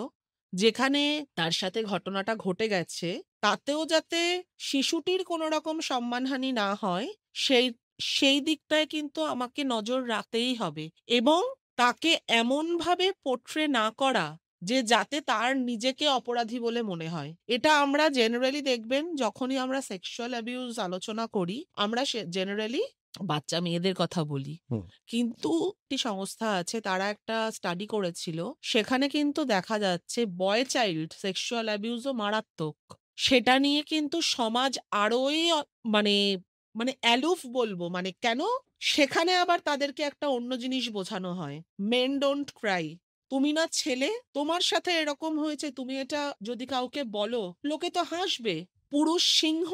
যেখানে তার সাথে ঘটনাটা ঘটে গেছে, তাতেও যাতে শিশুটির কোনো রকম সম্মানহানি না হয়, সেই সেই দিকটায় কিন্তু আমাকে নজর রাখতেই হবে এবং তাকে এমনভাবে পোট্রে না করা যে যাতে তার নিজেকে অপরাধী বলে মনে হয়। এটা আমরা জেনারেলি দেখবেন যখনই আমরা সেক্সুয়াল অ্যাবিউজ আলোচনা করি, আমরা জেনারেলি বাচ্চা মেয়েদের কথা বলি। হুম। কিন্তু একটি সংস্থা আছে, তারা একটা স্টাডি করেছিল, সেখানে কিন্তু দেখা যাচ্ছে বয় চাইল্ড সেক্সুয়াল অ্যাবিউজও মারাত্মক। সেটা নিয়ে কিন্তু সমাজ আরোই মানে মানে অ্যালুফ বলবো, মানে কেন সেখানে আবার তাদেরকে একটা অন্য জিনিস বোঝানো হয়, মেন ডোন্ট ক্রাই। তুমি না ছেলে, তোমার সাথে এরকম হয়েছে, তুমি এটা যদি কাউকে বলো লোকে তো হাসবে। পুরুষ সিংহ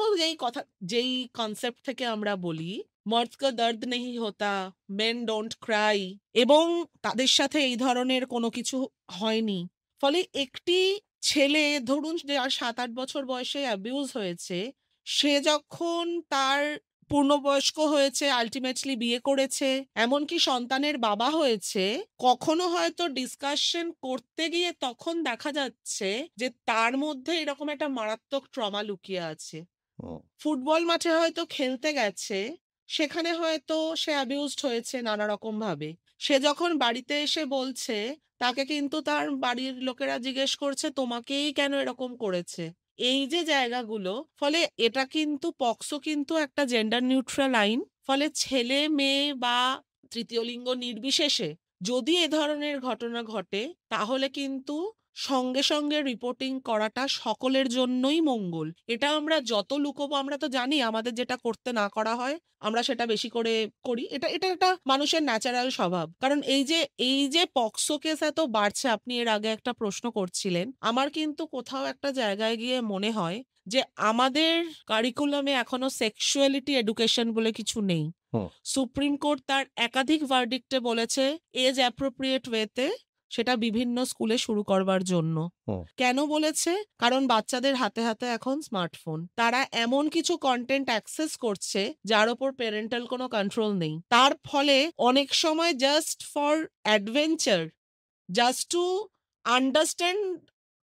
যেই কনসেপ্ট থেকে আমরা বলি মর্দ কা দর্দ নেই হোতা, মেন ডোন্ট ক্রাই, এবং তাদের সাথে এই ধরনের কোনো কিছু হয়নি। ফলে একটি ছেলে ধরুন যে আর 7-8 বছর বয়সে অ্যাবিউজ হয়েছে, সে যখন তার পূর্ণবয়স্ক হয়েছে, আলটিমেটলি বিয়ে করেছে, এমনকি সন্তানের বাবা হয়েছে, কখনো হয়তো ডিসকাশন করতে গিয়ে তখন দেখা যাচ্ছে যে তার মধ্যে এরকম একটা মারাত্মক ট্রমা লুকিয়ে আছে। হুম। ফুটবল মাঠে হয়তো খেলতে গেছে, সেখানে হয়তো সে অ্যাবিউজড হয়েছে নানা রকম ভাবে। সে যখন বাড়িতে এসে বলছে, তাকে কিন্তু তার বাড়ির লোকেরা জিজ্ঞেস করছে তোমাকেই কেন এরকম করেছে। এই যে জায়গাগুলো, ফলে এটা কিন্তু পক্সো কিন্তু একটা জেন্ডার নিউট্রাল আইন। ফলে ছেলে মেয়ে বা তৃতীয় লিঙ্গ নির্বিশেষে যদি এ ধরনের ঘটনা ঘটে, তাহলে কিন্তু সঙ্গে সঙ্গে রিপোর্টিং করাটা সকলের জন্যই মঙ্গল। এটা আমরা যত লুকোবো, আমরা তো জানি আমাদের যেটা করতে না করা হয় আমরা সেটা বেশি করে করি। এটা এটা একটা মানুষের ন্যাচারাল স্বভাব। কারণ এই যে পক্সো কেস এত বাড়ছে, আপনি এর আগে একটা প্রশ্ন করছিলেন, আমার কিন্তু কোথাও একটা জায়গায় গিয়ে মনে হয় যে আমাদের কারিকুলামে এখনো সেক্সুয়ালিটি এডুকেশন বলে কিছু নেই। হুম। সুপ্রিম কোর্ট তার একাধিক ভার্ডিক্টে বলেছে এজ অ্যাপ্রোপ্রিয়েট ওয়েতে সেটা বিভিন্ন স্কুলে শুরু করবার জন্য। হুম। কেন বলেছে? কারণ বাচ্চাদের হাতে হাতে এখন স্মার্টফোন, তারা এমন কিছু কন্টেন্ট অ্যাক্সেস করছে যার ওপর প্যারেন্টাল কোনো কন্ট্রোল নেই। তার ফলে অনেক সময় just for adventure, just to understand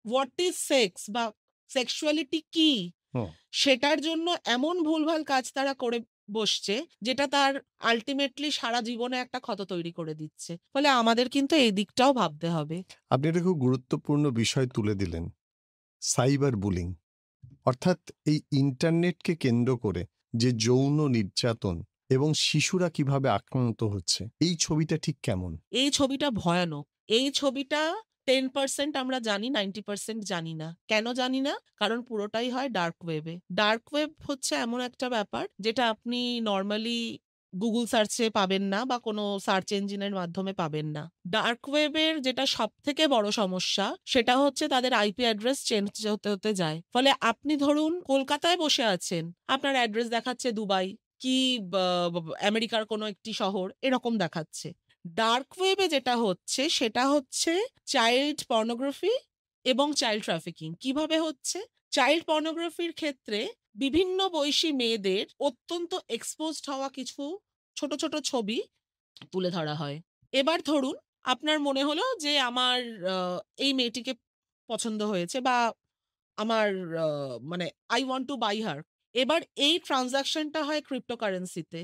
what is sex বা সেক্সুয়ালিটি কি, হুম। সেটার জন্য এমন ভুলভাল কাজ তারা করে বসছে যেটা তার আলটিমেটলি সারা জীবনে একটা ক্ষত তৈরি করে দিচ্ছে। ফলে আমাদের কিন্তু এই দিকটাও ভাবতে হবে। আপনি একটা খুব গুরুত্বপূর্ণ বিষয় তুলে দিলেন, সাইবার বুলিং। অর্থাৎ এই ইন্টারনেটকে কেন্দ্র করে যে যৌন নির্যাতন এবং শিশুরা কিভাবে আক্রান্ত হচ্ছে, এই ছবিটা ঠিক কেমন? এই ছবিটা ভয়ানক। এই ছবিটা 10% আমরা জানি, 90% জানি না। কেন জানি না? কারণ পুরোটাই হয় ডার্ক ওয়েবে। ডার্ক ওয়েব হচ্ছে এমন একটা ব্যাপার যেটা আপনি নরমালি গুগল সার্চে পাবেন না বা কোনো সার্চ ইঞ্জিনের মাধ্যমে পাবেন না। ডার্ক ওয়েবের যেটা সবথেকে বড় সমস্যা, সেটা হচ্ছে তাদের আইপি অ্যাড্রেস চেঞ্জ হতে যায়। ফলে আপনি ধরুন কলকাতায় বসে আছেন, আপনার অ্যাড্রেস দেখাচ্ছে দুবাই, কি আমেরিকার কোনো একটি শহর, এরকম দেখাচ্ছে। ডার্ক ওয়েবে যেটা হচ্ছে সেটা হচ্ছে চাইল্ড পর্নোগ্রাফি এবং চাইল্ড ট্রাফিকিং। কিভাবে হচ্ছে? চাইল্ড পর্নোগ্রাফির ক্ষেত্রে বিভিন্ন বয়সী মেয়েদের অত্যন্ত এক্সপোজড হওয়া কিছু ছোট ছোট ছবি তুলে ধরা হয়। এবার ধরুন আপনার মনে হলো যে আমার এই মেয়েটিকে পছন্দ হয়েছে, বা আমার মানে I want to buy her. এবার এই ট্রানজাকশনটা হয় ক্রিপ্টোকারেন্সিতে।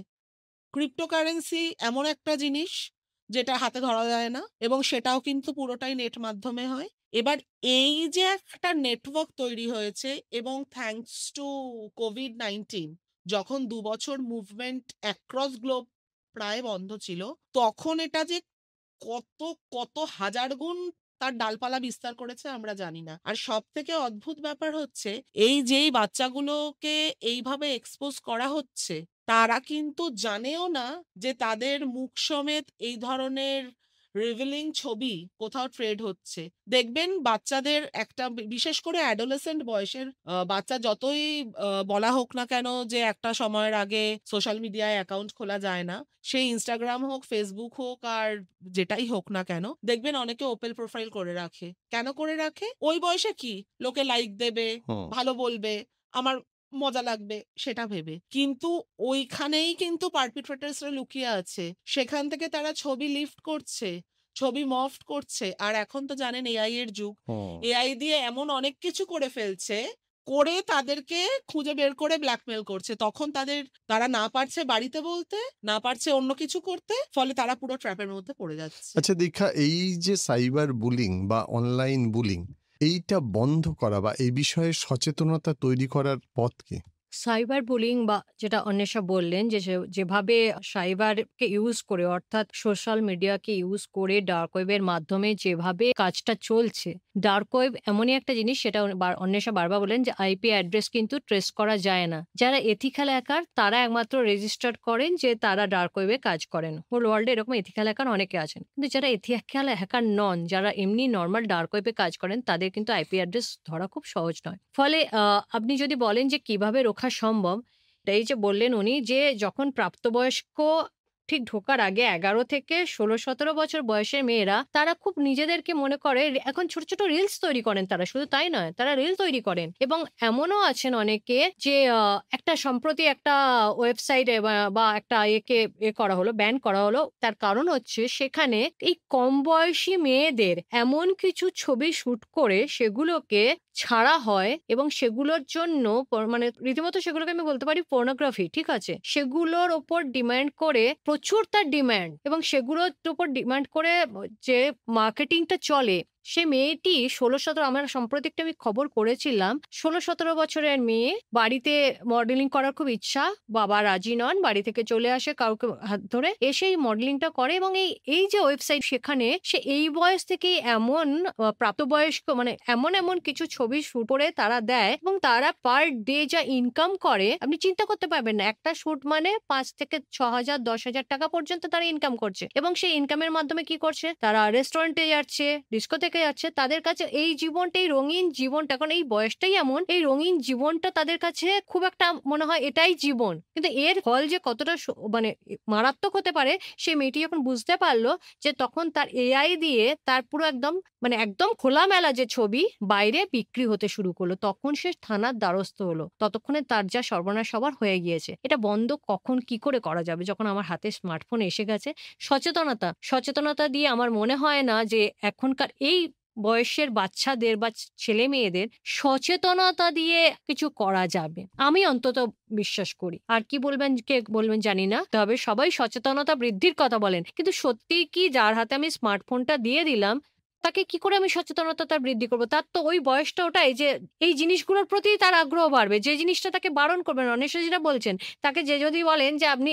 ক্রিপ্টোকারেন্সি এমন একটা জিনিস যেটা হাতে ধরা যায় না, এবং সেটাও কিন্তু পুরোটাই নেট মাধ্যমে হয়। এবার এই যে একটা নেটওয়ার্ক তৈরি হয়েছে, এবং থ্যাঙ্কস টু কোভিড-19 যখন ২ বছর মুভমেন্ট অ্যাক্রস গ্লোব প্রায় বন্ধ ছিল, তখন এটা যে কত, কত হাজার গুণ তার ডালপালা বিস্তার করেছে আমরা জানি না। আর সবথেকে অদ্ভুত ব্যাপার হচ্ছে, এই যেই বাচ্চাগুলোকে এইভাবে এক্সপোজ করা হচ্ছে, তারা কিন্তু জানেও না যে তাদের মুখ সমেত এই ধরনের রিভিলিং ছবি কোথাও ট্রেড হচ্ছে। দেখবেন বাচ্চাদের একটা বিশেষ করে অ্যাডোলেসেন্ট বয়সের বাচ্চা, যতই বলা হোক না কেন যে একটা সময়ের আগে সোশ্যাল মিডিয়ায় অ্যাকাউন্ট খোলা যায় না, সেই ইনস্টাগ্রাম হোক, ফেসবুক হোক, আর যেটাই হোক না কেন, দেখবেন অনেকে ওপেন প্রোফাইল করে রাখে। কেন করে রাখে? ওই বয়সে কি লোকে লাইক দেবে, হুম। ভালো বলবে, আমার মজা লাগবে সেটা ভেবে। কিন্তু ওইখানেই কিন্তু পারপিট্রেটরসরা লুকিয়ে আছে। সেখান থেকে তারা ছবি লিফট করছে, ছবি মফট করছে। আর এখন তো জানেন এআই এর যুগ। হুম। এআই দিয়ে এমন অনেক কিছু করে ফেলছে, করে তাদেরকে খুঁজে বের করে ব্ল্যাকমেল করছে। তখন তারা না পারছে বাড়িতে বলতে, না পারছে অন্য কিছু করতে, ফলে তারা পুরো ট্র্যাপের মধ্যে পড়ে যাচ্ছে। আচ্ছা দীক্ষা, এই যে সাইবার বুলিং বা অনলাইন বুলিং, এইটা বন্ধ করা বা এই বিষয়ে সচেতনতা তৈরি করার পথ কি? সাইবার বুলিং বা যেটা অন্বেষা বললেন যে যেভাবে সাইবারকে ইউজ করে, অর্থাৎ সোশ্যাল মিডিয়াকে ইউজ করে ডার্ক ওয়েবের মাধ্যমে যেভাবে কাজটা চলছে, ডার্ক ওয়েব এমনই একটা জিনিস, সেটা অন্বেষা বারবার বলেন যে আইপি অ্যাড্রেস কিন্তু ট্রেস করা যায় না। যারা এথিক্যাল হ্যাকার তারা একমাত্র রেজিস্টার করেন যে তারা ডার্ক ওয়েবে কাজ করেন। হোল ওয়ার্ল্ডে এরকম এথিক্যাল হ্যাকার অনেকে আছেন, কিন্তু যারা এথিক্যাল হ্যাকার নন, যারা এমনি নর্মাল ডার্ক ওয়েবে কাজ করেন, তাদের কিন্তু আইপি অ্যাড্রেস ধরা খুব সহজ নয়। ফলে আপনি যদি বলেন যে কিভাবে রক্ষা সম্ভব, এই যে বললেন উনি যে যখন প্রাপ্তবয়স্ক ঠিক ঢোকার আগে 11 থেকে 16-17 বছর বয়সের মেয়েরা তারা খুব নিজেদেরকে মনে করে, এখন ছোট ছোট রিলস তৈরি করেন তারা, শুধু তাই নয়, তারা রিল তৈরি করেন। এবং এমনও আছেন অনেকে যে একটা সম্প্রতি একটা ওয়েবসাইটে বা একটা করা হলো, ব্যান করা হলো। তার কারণ হচ্ছে সেখানে এই কম বয়সী মেয়েদের এমন কিছু ছবি শুট করে সেগুলোকে ছাড়া হয়, এবং সেগুলোর জন্য মানে রীতিমতো সেগুলোকে আমি বলতে পারি পর্নোগ্রাফি, ঠিক আছে? সেগুলোর ওপর ডিমান্ড করে, প্রচুর তার ডিমান্ড, এবং সেগুলোর উপর ডিমান্ড করে যে মার্কেটিংটা চলে, সে মেয়েটি 16-17, আমার সম্প্রতি একটা আমি খবর করেছিলাম, 16-17 বছরের মেয়ে, বাড়িতে মডেলিং করার খুব ইচ্ছা, বাবা রাজি নন, বাড়ি থেকে চলে আসে কাউকে হাত ধরে, এসে এই মডেলিংটা করে। এবং এই যে ওয়েবসাইট, সেখানে সে এই বয়স থেকে এমন প্রাপ্তবয়স্ক মানে এমন কিছু ছবি শুট করে তারা দেয়, এবং তারা পার ডে যা ইনকাম করে আপনি চিন্তা করতে পারবেন না। একটা শুট মানে 5 থেকে 6,000 10,000 টাকা পর্যন্ত তারা ইনকাম করছে, এবং সেই ইনকামের মাধ্যমে কি করছে, তারা রেস্টুরেন্টে যাচ্ছে, ডিস্কো থেকে যাচ্ছে। তাদের কাছে এই জীবনটা, এই রঙিন জীবনটা, এখন এই বয়সটাই এমন, এই রঙিন জীবনটা তাদের কাছে খুব একটা মনে হয় এটাই জীবন। কিন্তু এর ফল যে কতটা মানে মারাত্মক হতে পারে, সে মেয়েটি যখন বুঝতে পারলো, যে তখন তার এআই দিয়ে তার পুরো একদম খোলামেলা যে ছবি বাইরে বিক্রি হতে শুরু করলো, তখন সে থানার দ্বারস্থ হলো। ততক্ষণে তার যা সর্বনাশ সবার হয়ে গিয়েছে। এটা বন্ধ কখন কি করে করা যাবে, যখন আমার হাতে স্মার্টফোন এসে গেছে? সচেতনতা দিয়ে আমার মনে হয় না যে এখনকার এই বয়সের বাচ্চাদের বা ছেলে মেয়েদের সচেতনতা দিয়ে কিছু করা যাবে, আমি অন্তত বিশ্বাস করি। আর কি বলবেন, কে বলবেন জানি না, তবে সবাই সচেতনতা বৃদ্ধির কথা বলেন, কিন্তু সত্যি কি যার হাতে আমি স্মার্টফোনটা দিয়ে দিলাম, তাকে কি করে আমি সচেতনতা তার বৃদ্ধি করবো? তার তো ওই বয়সটা ওটাই যে এই জিনিসগুলোর প্রতি তার আগ্রহ বাড়বে। যে জিনিসটা তাকে বারণ করবেন, অনেশা যেটা বলছেন, তাকে যে যদি বলেন যে আপনি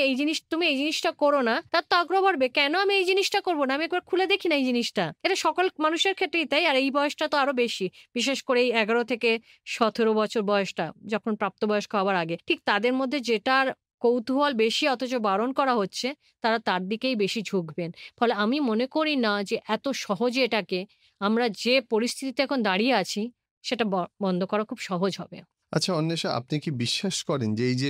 তুমি এই জিনিসটা করো না, তার তো আগ্রহ বাড়বে। কেন আমি এই জিনিসটা করবো না? আমি একবার খুলে দেখি না এই জিনিসটা। এটা সকল মানুষের ক্ষেত্রেই তাই। আর এই বয়সটা তো আরো বেশি, বিশেষ করে এই 11 থেকে 17 বছর বয়সটা, যখন প্রাপ্তবয়স্ক হওয়ার আগে, ঠিক তাদের মধ্যে যেটার কৌতূহল বেশি অথচ বারণ করা হচ্ছে, তারা তার দিকেই বেশি ঝুঁকবেন। ফলে আমি মনে করি না যে এত সহজে এটাকে, আমরা যে পরিস্থিতিতে এখন দাঁড়িয়ে আছি, সেটা বন্ধ করা খুব সহজ হবে। আচ্ছা অন্বেষা, আপনি কি বিশ্বাস করেন যে এই যে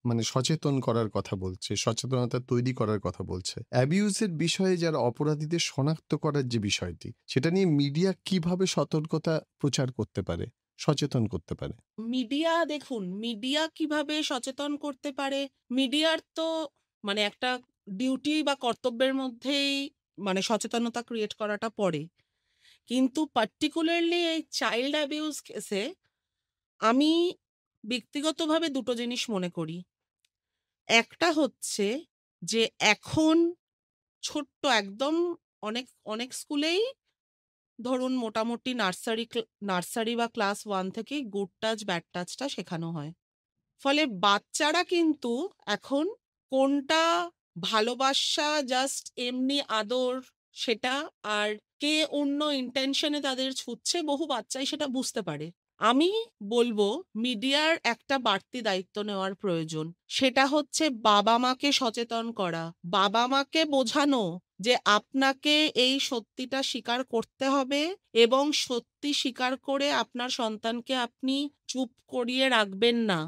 মানে সচেতন করার কথা বলছে, সচেতনতা তৈরি করার কথা বলছে, অ্যাবিউজের বিষয়ে যারা অপরাধীদের শনাক্ত করার যে বিষয়টি, সেটা নিয়ে মিডিয়া কিভাবে সতর্কতা প্রচার করতে পারে, সচেতন করতে পারে? মিডিয়া দেখুন, মিডিয়া কিভাবে সচেতন করতে পারে, মিডিয়ার তো মানে একটা ডিউটি বা কর্তব্যের মধ্যেই মানে সচেতনতা ক্রিয়েট করাটা পড়ে। কিন্তু পার্টিকুলারলি এই চাইল্ড অ্যাবিউজ কেসে আমি ব্যক্তিগতভাবে দুটো জিনিস মনে করি। একটা হচ্ছে যে এখন ছোট্ট একদম অনেক অনেক স্কুলেই ধরুন মোটামুটি নার্সারি বা ক্লাস 1 থেকেই গুড টাচ ব্যাড টাচটা শেখানো হয়। ফলে বাচ্চারা কিন্তু এখন কোনটা ভালোবাসা, জাস্ট এমনি আদর সেটা, আর কে অন্য ইন্টেনশনে তাদের ছুটছে, বহু বাচ্চাই সেটা বুঝতে পারে। আমি বলবো মিডিয়ার একটা বাড়তি দায়িত্ব নেওয়ার প্রয়োজন। সেটা হচ্ছে বাবা মাকে সচেতন করা, বাবা মাকে বোঝানো যে আপনাকে এই সত্যিটা স্বীকার করতে হবে এবং সত্যি স্বীকার করে আপনার সন্তানকে আপনি চুপ করিয়ে রাখবেন না।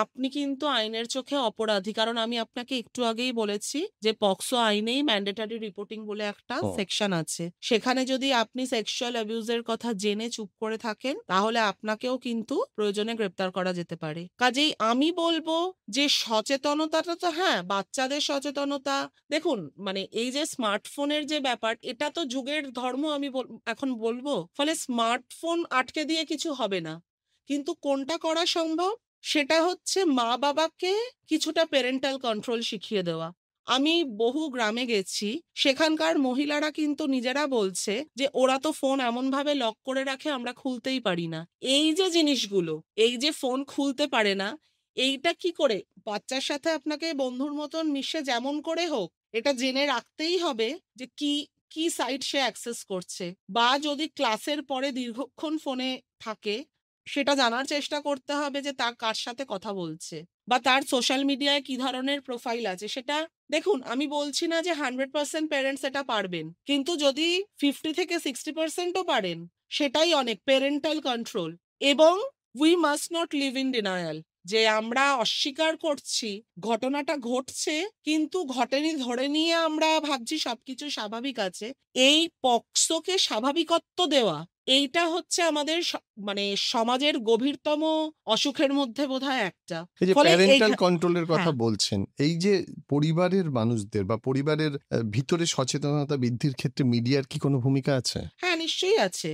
আপনি কিন্তু আইনের চোখে অপরাধী। কারণ আমি আপনাকে একটু আগেই বলেছি যে পক্সো আইনেই ম্যান্ডেটরি রিপোর্টিং বলে একটা ও, সেকশন আছে। সেখানে যদি আপনি সেক্সুয়াল অ্যাবিউজের কথা জেনে চুপ করে থাকেন তাহলে আপনাকেও কিন্তু প্রয়োজনে গ্রেপ্তার করা যেতে পারে। কাজেই আমি বলবো যে সচেতনতাটা তো হ্যাঁ, বাচ্চাদের সচেতনতা দেখুন, মানে এই যে স্মার্টফোনের যে ব্যাপার, এটা তো যুগের ধর্ম আমি এখন বলবো। ফলে স্মার্টফোন আটকে দিয়ে কিছু হবে না। কিন্তু কোনটা করা সম্ভব? সেটা হচ্ছে মা বাবাকে কিছুটা প্যারেন্টাল কন্ট্রোল শিখিয়ে দেওয়া। আমি বহু গ্রামে গেছি, সেখানকার মহিলারা কিন্তু নিজেরা বলছে যে ওরা তো ফোন এমনভাবে লক করে রাখে আমরা খুলতেই পারি না। এই যে জিনিসগুলো, এই যে ফোন খুলতে পারে না, এইটা কি করে? বাচ্চার সাথে আপনাকে বন্ধুর মতন মিশে যেমন করে হোক এটা জেনে রাখতেই হবে যে কি কি সাইট সে অ্যাক্সেস করছে, বা যদি ক্লাসের পরে দীর্ঘক্ষণ ফোনে থাকে সেটা জানার চেষ্টা করতে হবে যে তার কার সাথে কথা বলছে, বা তার সোশ্যাল মিডিয়ায় কি ধরনের প্রোফাইল আছে সেটা। দেখুন, আমি বলছি না যে 100% প্যারেন্টস এটা পারবেন, কিন্তু যদি 50 থেকে 60%ও পারেন সেটাই অনেক প্যারেন্টাল কন্ট্রোল। এবং we must not live in denial, যে আমরা অস্বীকার করছি ঘটনাটা ঘটছে কিন্তু ঘটেনি ধরে নিয়ে আমরা ভাবছি সবকিছু স্বাভাবিক আছে। এই পক্সোকে স্বাভাবিকত্ব দেওয়া, এইটা হচ্ছে আমাদের মানে সমাজের গভীরতম অসুখের মধ্যে বোধহয় একটা। এই যে ফলে প্যারেন্টাল কন্ট্রোলের কথা হ্যাঁ, বলছেন, এই যে পরিবারের মানুষদের বা পরিবারের ভিতরে সচেতনতা বৃদ্ধির ক্ষেত্রে মিডিয়ার কি কোনো ভূমিকা আছে? হ্যাঁ, নিশ্চয়ই আছে।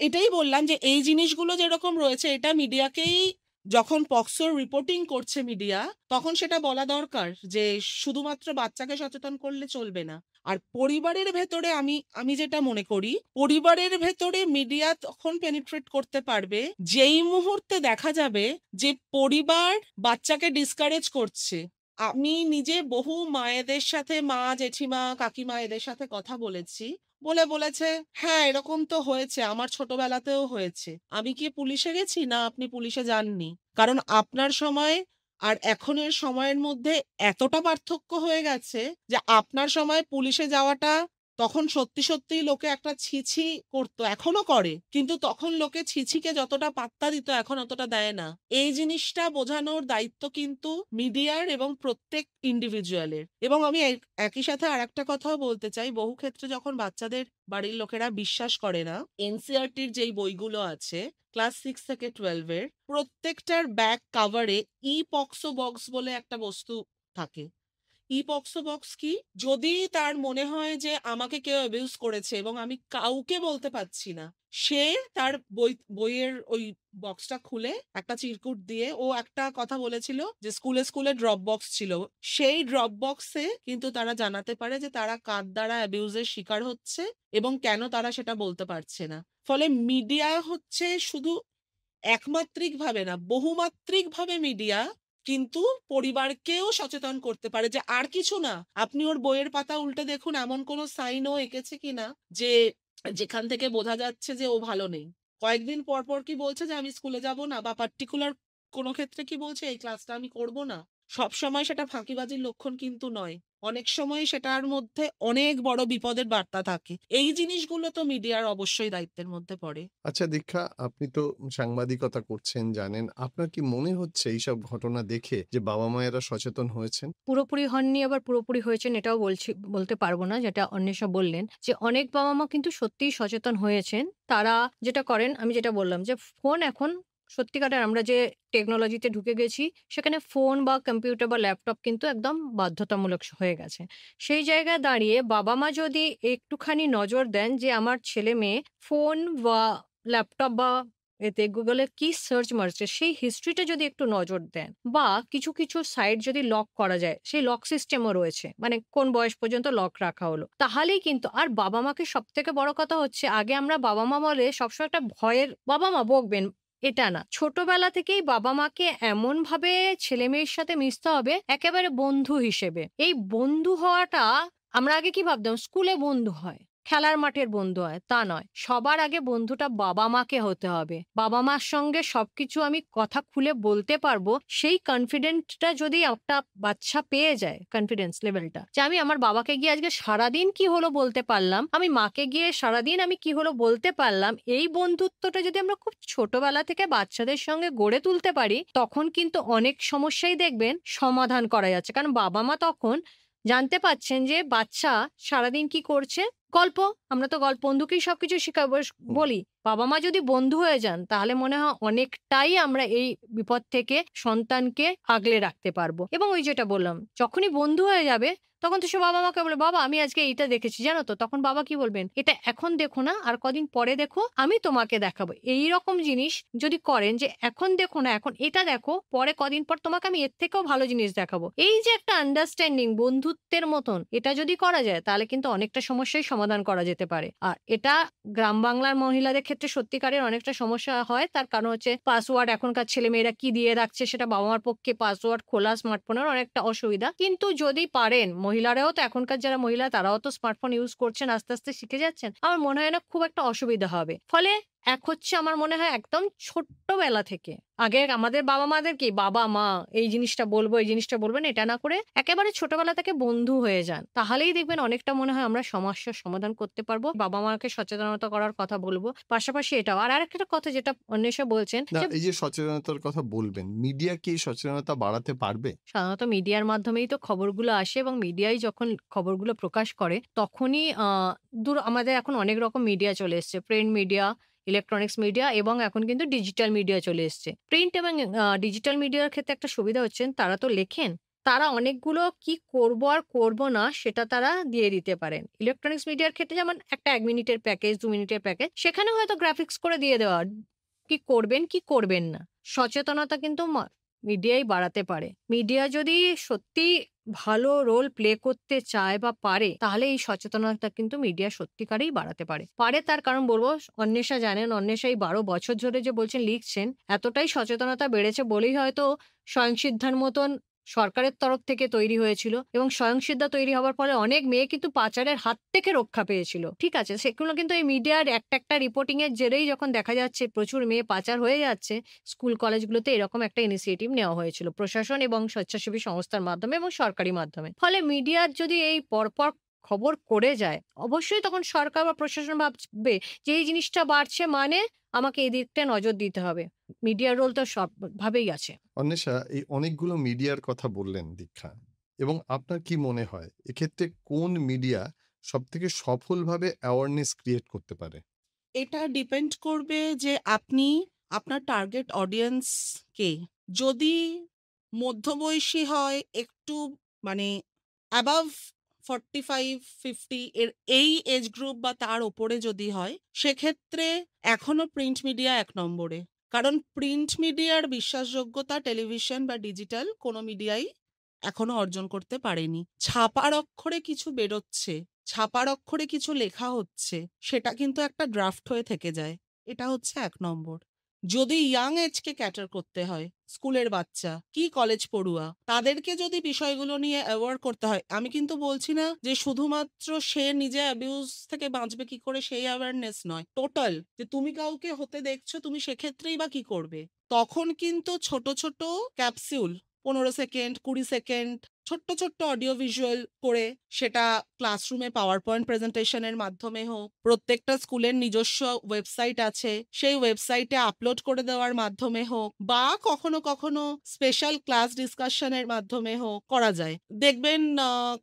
এটাই বললাম যে এই জিনিসগুলো যেরকম রয়েছে এটা মিডিয়াকেই, যখন পক্সোর রিপোর্টিং করছে মিডিয়া, তখন সেটা বলা দরকার যে শুধুমাত্র বাচ্চাকে সচেতন করলে চলবে না। আর পরিবারের ভেতরে আমি আমি যেটা মনে করি, পরিবারের ভেতরে মিডিয়া তখন পেনিট্রেট করতে পারবে যেই মুহূর্তে দেখা যাবে যে পরিবার বাচ্চাকে ডিসকারেজ করছে। আমি নিজে বহু মায়েদের সাথে, মা, জেঠিমা, কাকিমা এদের সাথে কথা বলেছি। বলেছে, হ্যাঁ এরকম তো হয়েছে, আমার ছোটবেলাতেও হয়েছে। আমি কি পুলিশে গেছি? না, আপনি পুলিশে যাননি। কারণ আপনার সময় আর এখনের সময়ের মধ্যে এতটা পার্থক্য হয়ে গেছে যে আপনার সময় পুলিশে যাওয়াটা তখন সত্যি সত্যিই লোকে একটা ছিছি করতো, এখনো করে, কিন্তু তখন লোকে ছিছিকে যতটা পাত্তা দিত এখন অতটা দেয় না। এই জিনিসটা বোঝানোর দায়িত্ব কিন্তু মিডিয়ার এবং প্রত্যেক ইন্ডিভিজুয়ালের। এবং আমি একই সাথে আর একটা কথাও বলতে চাই, বহু ক্ষেত্রে যখন বাচ্চাদের বাড়ির লোকেরা বিশ্বাস করে না, এনসিআরটির যেই বইগুলো আছে ক্লাস 6 থেকে 12 এর প্রত্যেকটার ব্যাক কাভারে ই পক্সো বক্স বলে একটা বস্তু থাকে। ই পক্সো বক্স কি? যদি তার মনে হয় যে আমাকে কেউ অ্যাবিউজ করেছে এবং আমি কাউকে বলতে পারছি না, সে তার বইয়ের ওই বক্সটা খুলে একটা চিরকুট দিয়ে, ও একটা কথা বলেছিল যে স্কুলে স্কুলে ড্রপ বক্স ছিল, সেই ড্রপ বক্সে কিন্তু তারা জানাতে পারে যে তারা কার দ্বারা অ্যাবিউজের শিকার হচ্ছে এবং কেন তারা সেটা বলতে পারছে না। ফলে মিডিয়া হচ্ছে শুধু একমাত্রিক ভাবে না, বহুমাত্রিক ভাবে মিডিয়া কিন্তু পরিবারকেও সচেতন করতে পারে যে আর কিছু না, আপনি ওর বইয়ের পাতা উল্টে দেখুন এমন কোনো সাইন ও এঁকেছে কিনা যে যেখান থেকে বোঝা যাচ্ছে যে ও ভালো নেই। কয়েকদিন পর পর কি বলছে যে আমি স্কুলে যাব না, বা পার্টিকুলার কোনো ক্ষেত্রে কি বলছে এই ক্লাসটা আমি করব না। সব সময় সেটা ফাঁকিবাজির লক্ষণ কিন্তু নয়। অনেক সময় সেটার মধ্যে অনেক বড় বিপদের বার্তা থাকে। এই জিনিসগুলো তো মিডিয়ার অবশ্যই দায়িত্বের মধ্যে পড়ে। আচ্ছা দীক্ষা, আপনি তো সাংবাদিকতা করছেন, জানেন। আপনার কি মনে হচ্ছে এইসব ঘটনা দেখে যে বাবা মায়েরা সচেতন হয়েছেন? পুরোপুরি হননি, আবার পুরোপুরি হয়েছেন এটাও বলতে পারবো না। যেটা অন্বেষা বললেন যে অনেক বাবা-মা কিন্তু সত্যিই সচেতন হয়েছেন। তারা যেটা করেন, আমি যেটা বললাম যে ফোন এখন সত্যিকারের আমরা যে টেকনোলজিতে ঢুকে গেছি, সেখানে ফোন বা কম্পিউটার বা ল্যাপটপ কিন্তু একদম বাধ্যতামূলক হয়ে গেছে। সেই জায়গায় দাঁড়িয়ে বাবা-মা যদি একটুখানি নজর দেন যে আমার ছেলে-মেয়ে ফোন বা ল্যাপটপ বা এতে গুগলে কি সার্চ মারছে সেই হিস্ট্রিটা যদি একটু নজর দেন, বা কিছু সাইট যদি লক করা যায়, সেই লক সিস্টেমও রয়েছে। মানে কোন বয়স পর্যন্ত লক রাখা হলো। তাহলেই কিন্তু আর বাবা-মাকে সবথেকে বড় কথা হচ্ছে, আগে আমরা বাবা-মা বলে সবসময় একটা ভয়ের, বাবা-মা বকবেন এটা না। ছোটবেলা থেকেই বাবা-মাকে এমনভাবে ছেলেমেয়ের সাথে মিশতে হবে একেবারে বন্ধু হিসেবে। এই বন্ধু হওয়াটা, আমরা আগে কি ভাবতাম স্কুলে বন্ধু হয়, খেলার মাঠের বন্ধু হয়, তা নয়। সবার আগে বন্ধুটা বাবা-মাকে হতে হবে। বাবা-মার সঙ্গে সবকিছু আমি কথা খুলে বলতে পারবো, সেই কনফিডেন্টটা যদি একটা বাচ্চা পেয়ে যায়, কনফিডেন্স লেভেলটা, যে আমি আমার বাবাকে গিয়ে আজকে সারাদিন কি হলো বলতে পারলাম, আমি মাকে গিয়ে সারাদিন আমি কি হলো বলতে পারলাম, এই বন্ধুত্বটা যদি আমরা খুব ছোটবেলা থেকে বাচ্চাদের সঙ্গে গড়ে তুলতে পারি, তখন কিন্তু অনেক সমস্যাই দেখবেন সমাধান করা যাচ্ছে। কারণ বাবা-মা তখন জানতে পারছেন যে বাচ্চা সারাদিন কি করছে। গল্প, আমরা তো বন্ধুকেই সবকিছু হুম। বলি। বাবা-মা যদি বন্ধু হয়ে যান, তাহলে মনে হয় অনেকটাই আমরা এই বিপদ থেকে সন্তানকে আগলে রাখতে পারবো। এবং ওই যেটা বললাম, যখনই বন্ধু হয়ে যাবে, তখন তো সে বাবা-মাকে বলে, "বাবা আমি আজকে এইটা দেখেছি জানো তো?" তখন বাবা কি বলবেন? "এটা এখন দেখো না, আর কদিন পরে দেখো, আমি তোমাকে দেখাবো।" এইরকম জিনিস যদি করেন যে, "এখন দেখো না, এখন এটা দেখো, পরে কদিন পর তোমাকে আমি এর থেকেও ভালো জিনিস দেখাবো।" এই যে একটা আন্ডারস্ট্যান্ডিং বন্ধুত্বের মতন, এটা যদি করা যায়, তাহলে কিন্তু অনেকটা সমস্যাই সমাধান করা যেতে পারে। আর এটা গ্রাম বাংলার মহিলাদের ক্ষেত্রে সত্যিকারের অনেকটা সমস্যা হয়। তার কারণ হচ্ছে পাসওয়ার্ড, এখনকার ছেলেমেয়েরা কি দিয়ে রাখছে সেটা বাবা-মার পক্ষে পাসওয়ার্ড খোলা স্মার্টফোনের অনেকটা অসুবিধা। কিন্তু যদি পারেন, মহিলারাও তো, এখনকার যারা মহিলা তারাও তো স্মার্টফোন ইউজ করছেন, আস্তে শিখে যাচ্ছেন। আমার মনে হয় না খুব একটা অসুবিধা হবে। ফলে এক হচ্ছে আমার মনে হয় একদম ছোট্টবেলা থেকে। আগে আমাদের বাবা-মাদের কি বাবা-মা এই জিনিসটা বলবো, এই জিনিসটা বলবেন, এটা না করে একেবারে ছোটবেলা থেকে বন্ধু হয়ে যান। তাহলেই দেখবেন অনেকটা মনে হয় আমরা সমস্যার সমাধান করতে পারবো। বাবা-মাকে সচেতনতা করার কথা বলবো। পাশাপাশি এটাও। আর আরেকটা কথা যেটা অন্বেষা বলছেন না, যে এই যে সচেতনতার কথা বলবেন, মিডিয়া কি এই সচেতনতা বাড়াতে পারবে? সাধারণত মিডিয়ার মাধ্যমেই তো খবরগুলো আসে, এবং মিডিয়াই যখন খবরগুলো প্রকাশ করে তখনই আমাদের এখন অনেক রকম মিডিয়া চলে এসছে। প্রিন্ট মিডিয়া, ইলেকট্রনিক্স মিডিয়া, এবং এখন কিন্তু ডিজিটাল মিডিয়া চলে এসছে। প্রিন্ট এবং ডিজিটাল মিডিয়ার ক্ষেত্রে একটা সুবিধা হচ্ছে, তারা তো লেখেন। তারা অনেকগুলো কি করব আর করব না সেটা তারা দিয়ে দিতে পারেন। ইলেকট্রনিক্স মিডিয়ার ক্ষেত্রে যেমন একটা ১ মিনিটের প্যাকেজ, ২ মিনিটের প্যাকেজ, সেখানে হয়তো গ্রাফিক্স করে দিয়ে দেওয়া। কি করবেন, কি করবেন না। সচেতনতা কিন্তু মিডিয়াই বাড়াতে পারে। মিডিয়া যদি সত্যি ভালো রোল প্লে করতে চায় বা পারে, তাহলে এই সচেতনতা কিন্তু মিডিয়া সত্যিকারেই বাড়াতে পারে। তার কারণ বলবো, অন্বেষা জানেন, অন্বেষা এই ১২ বছর ধরে যে বলছেন লিখছেন, এতটাই সচেতনতা বেড়েছে বলেই হয়তো স্বয়ংসিদ্ধার মতন সরকারের তরফ থেকে তৈরি হয়েছিল, এবং স্বয়ংসিদ্ধা তৈরি হওয়ার ফলে অনেক মেয়ে কিন্তু পাচারের হাত থেকে রক্ষা পেয়েছিল। ঠিক আছে? সেগুলো কিন্তু এই মিডিয়ার একটা রিপোর্টিং এর জেরেই যখন দেখা যাচ্ছে প্রচুর মেয়ে পাচার হয়ে যাচ্ছে, স্কুল কলেজগুলোতে এরকম একটা ইনিশিয়েটিভ নেওয়া হয়েছিল প্রশাসন এবং স্বেচ্ছাসেবী সংস্থার মাধ্যমে এবং সরকারি মাধ্যমে। ফলে মিডিয়ার যদি এই পরপর খবর করে যায়, অবশ্যই তখন সরকার বা প্রশাসন ভাববে যে এই জিনিসটা বাড়ছে, মানে আমাকে এই দিকটায় নজর দিতে হবে। মিডিয়ার রোল তো সব ভাবেই আছে। অন্বেষা, এই অনেকগুলো মিডিয়ার কথা বললেন দীক্ষা, এবং আপনার কি মনে হয় এক্ষেত্রে কোন মিডিয়া সবথেকে সফলভাবে অ্যাওয়ারনেস ক্রিয়েট করতে পারে? এটা ডিপেন্ড করবে যে আপনি আপনার টার্গেট অডিয়েন্স কে। যদি মধ্যবয়সী হয়, একটু মানে অ্যাবাভ 45-50 এর এই এজ গ্রুপ বা তার ওপরে যদি হয়, সেক্ষেত্রে এখনো প্রিন্ট মিডিয়া ১ নম্বরে। কারণ প্রিন্ট মিডিয়ার বিশ্বাসযোগ্যতা টেলিভিশন বা ডিজিটাল কোনো মিডিয়াই এখনো অর্জন করতে পারেনি। ছাপার অক্ষরে কিছু বেরোচ্ছে, ছাপার অক্ষরে কিছু লেখা হচ্ছে, সেটা কিন্তু একটা ড্রাফট হয়ে থেকে যায়। এটা হচ্ছে ১ নম্বর। যদি ইয়াং এজকে ক্যাটার করতে হয়, স্কুলের বাচ্চা কি কলেজ পড়ুয়া, তাদেরকে যদি বিষয়গুলো নিয়ে অ্যাওয়ার করতে হয়, আমি কিন্তু বলছি না যে শুধুমাত্র সে নিজে অ্যাবিউজ থেকে বাঁচবে কি করে সেই অ্যাওয়ারনেস নয়, টোটাল যে তুমি কাউকে হতে দেখছো, তুমি সেক্ষেত্রেই বা কি করবে। তখন কিন্তু ছোট ছোট ক্যাপসিউল, ১৫ সেকেন্ড, ২০ সেকেন্ড, ছোট্ট ছোট্ট অডিও ভিজুয়াল করে, সেটা ক্লাসরুমে পাওয়ার পয়েন্ট প্রেজেন্টেশনের মাধ্যমে হোক, প্রত্যেকটা স্কুলের নিজস্ব ওয়েবসাইট আছে, সেই ওয়েবসাইটে আপলোড করে দেওয়ার মাধ্যমে হোক, বা কখনো কখনো স্পেশাল ক্লাস ডিসকাশনের মাধ্যমে হোক করা যায়। দেখবেন